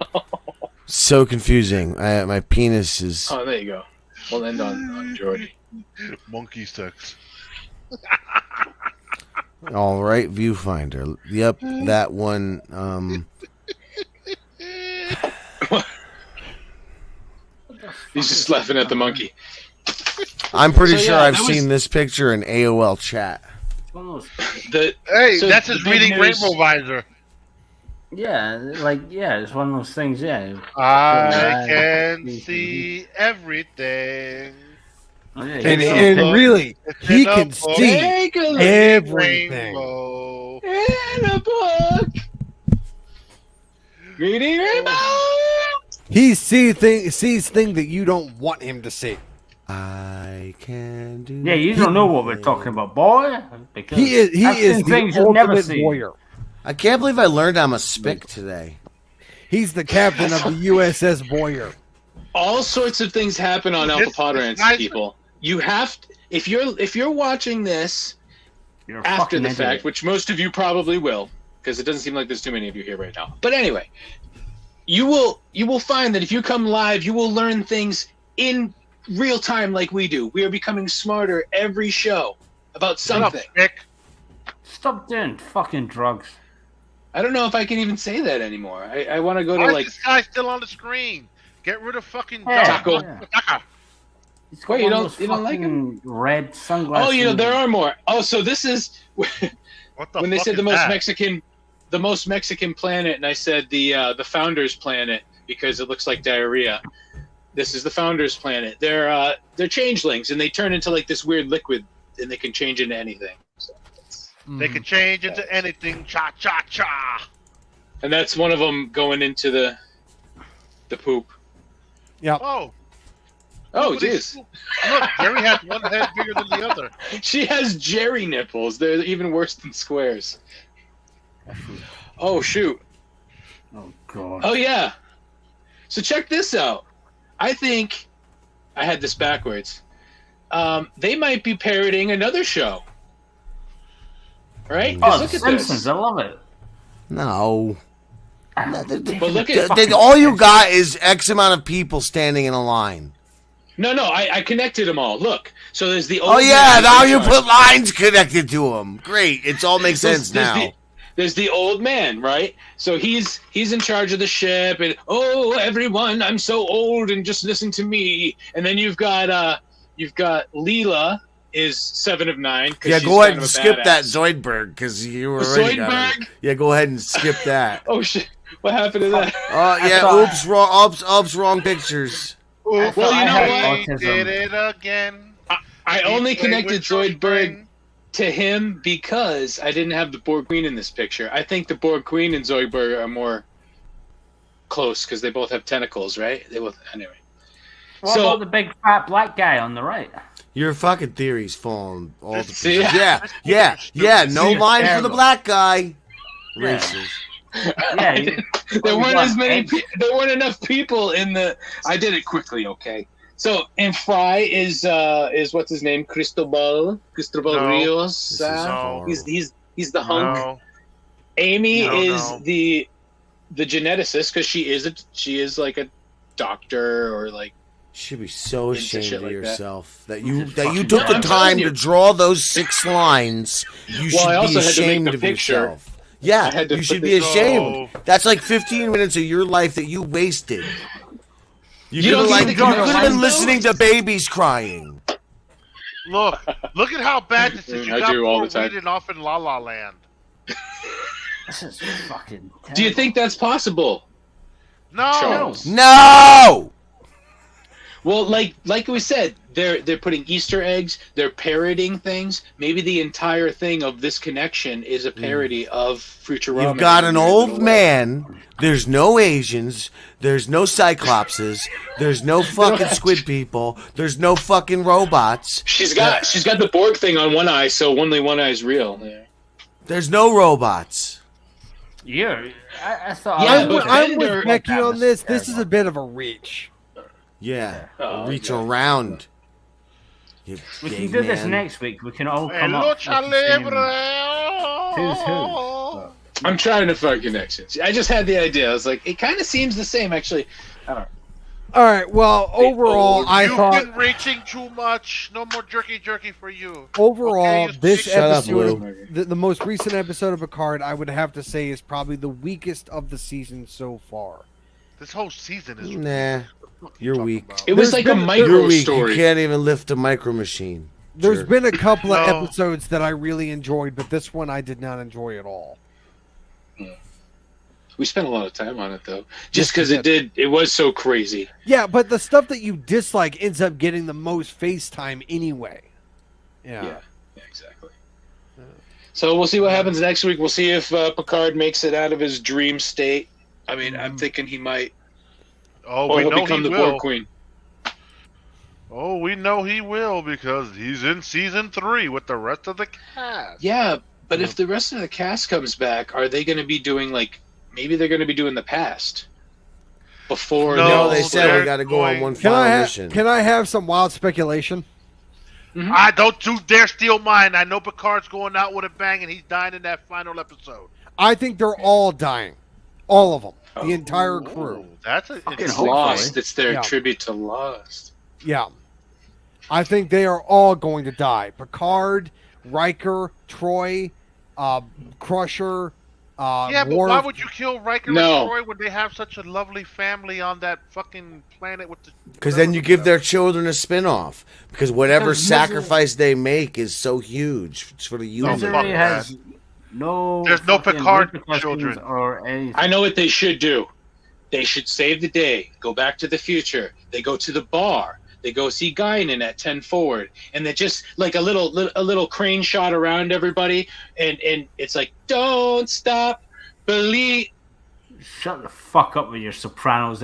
So confusing. My penis is. Oh, there you go. We'll end on Jordy. Monkey sex. All right, viewfinder. Yep, that one. He's just laughing at the monkey. I'm pretty So, sure yeah, I've that was- seen this picture in AOL chat. One of those- Hey, So that's the his big reading news- rainbow visor. it's one of those things. Yeah. I can see everything. Oh, yeah, And, he's so and big. really, It's he in a can book. see Take a look everything. Rainbow. in a book. Reading rainbow. He sees things that you don't want him to see. I can do. Yeah, you don't know what we're talking about, boy. Because He is I've seen the things you've never ultimate seen. warrior. I can't believe I learned I'm a spick today. He's the captain of the USS Voyager. All sorts of things happen on Alpha It's Podrants, nice. people. You have to, if you're watching this You're a after fucking the idiot. fact, which most of you probably will, because it doesn't seem like there's too many of you here right now. But anyway, you will find that if you come live, you will learn things in real time like we do. We are becoming smarter every show about Shut up, something. Nick. Stop doing fucking drugs. I don't know if I can even say that anymore. I want to go to Why like. is this guy still on the screen? Get rid of fucking Yeah, Taco. yeah. He's got Wait, you one of don't- those you don't like fucking red sunglasses. Oh, there are more. Oh, so this is What the when they fuck said is the that? most Mexican planet, and I said the Founders Planet because it looks like diarrhea. This is the Founders Planet. They're changelings, and they turn into like this weird liquid, and they can change into anything. So They can change into anything. Cha cha cha. and that's one of them going into the poop. Oh. Oh, look at jeez. this. Look, Jerry has one head bigger than the other. She has Jerry nipples. They're even worse than squares. Oh shoot! Oh, God. Oh yeah. So check this out. I think I had this backwards. They might be parroting another show. Right? 'Cause Oh, look The at Simpsons. this. I love it. No. But look at All you got is X amount of people standing in a line. No, I connected them all. Look. So there's the old Oh yeah, man now in you charge. put lines connected to them. Great, it all makes sense now. There's the old man, right? So he's in charge of the ship, and oh everyone, I'm so old, and just listen to me. And then you've got Leela is 7 of 9. Yeah, she's go ahead kind and of a skip badass. that Zoidberg because you were already got it. Zoidberg? Yeah, go ahead and skip that. Oh shit! What happened to that? Yeah, thought- oops, wrong pictures. Well, you I know had what? We did it again. I only We played connected with George Zoidberg Brain. to him because I didn't have the Borg Queen in this picture. I think the Borg Queen and Zoidberg are more close because they both have tentacles, right? They both anyway. What So- about the big fat black guy on the right? Your fucking theory's falling all to See? pieces. Yeah. No See, line for the terrible. black guy. Yeah. Racist. Yeah, you- There weren't Well, as many. eggs. There weren't enough people in the. I did it quickly, okay. So and Fry is what's his name? Cristobal No. Rios. This is No. He's the hunk. No. Amy No, is no. the geneticist because she is like a doctor or like. You should be so Into ashamed shit of like that. yourself that you fucking took No, the I'm time telling to you. draw those 6 lines. You Well, I should also be had to make ashamed the of picture. yourself. Yeah, I had to you put should the- be ashamed. No. That's like 15 minutes of your life that you wasted. You could don't have think like, the you could have been camera listening to babies crying. Look at how bad this is. You I got do all more the time. reading off in La La Land. this is fucking. Do you think that's possible? No. Charles? No! Well, like we said, they're putting Easter eggs. They're parroting things. Maybe the entire thing of this connection is a parody of Futurama. You've got in an a weird old little way. man. There's no Asians. There's no Cyclopses. There's no fucking squid people. There's no fucking robots. She's got the Borg thing on one eye, so only one eye is real. Yeah. There's no robots. I thought. Yeah, I but was- I'm Bender- with Becky that on was this. This is terrible. a bit of a reach. Yeah. Oh, Reach okay. around. You We can big do this man. next week. We can all El come up. Lucha with the same- Libre. Who's who? I'm trying to find connections. I just had the idea. I was like, it kind of seems the same, actually. I don't know. All right. Well, overall, I You've thought been reaching too much. No more jerky for you. overall Okay, this shut up, episode, Lou. the most recent episode of Picard, I would have to say is probably the weakest of the season so far. This whole season is. Nah. You're talking weak. about? It was There's like a been- micro You're weak. story. You can't even lift a micro machine. There's Sure. been a couple of No. episodes that I really enjoyed, but this one I did not enjoy at all. We spent a lot of time on it though, Yes, just because we it was so crazy. Yeah, but the stuff that you dislike ends up getting the most face time anyway. Yeah, exactly. So we'll see what happens next week. We'll see if Picard makes it out of his dream state. I mean, I'm thinking he might, Oh, or we he'll know become he the will. Borg Queen. Oh, we know he will because he's in season 3 with the rest of the cast. Yeah, but if the rest of the cast comes back, are they going to be doing like? Maybe they're going to be doing the past before. No, No, they said they're we got to go on going- one Can I final mission. can I have some wild speculation? I don't you dare steal mine. I know Picard's going out with a bang and he's dying in that final episode. I think they're all dying, all of them, the entire crew. Ooh, that's a Fucking It's hopefully. Lost. It's their Yeah. tribute to Lost. Yeah, I think they are all going to die. Picard, Riker, Troy, Crusher. yeah, but Worf. why would you kill Riker No. and Troy when they have such a lovely family on that fucking planet with the? Because then you give their children a spin-off. Because whatever Because Misery- sacrifice they make is so huge. It's for the human. fuck Misery that. has no. There's no fucking Picard repercussions children. or anything. I know what they should do. They should save the day. Go back to the future. They go to the bar. They go see Guinan at 10 forward, and they just like a little crane shot around everybody, and it's like, don't stop, believe. Shut the fuck up with your Sopranos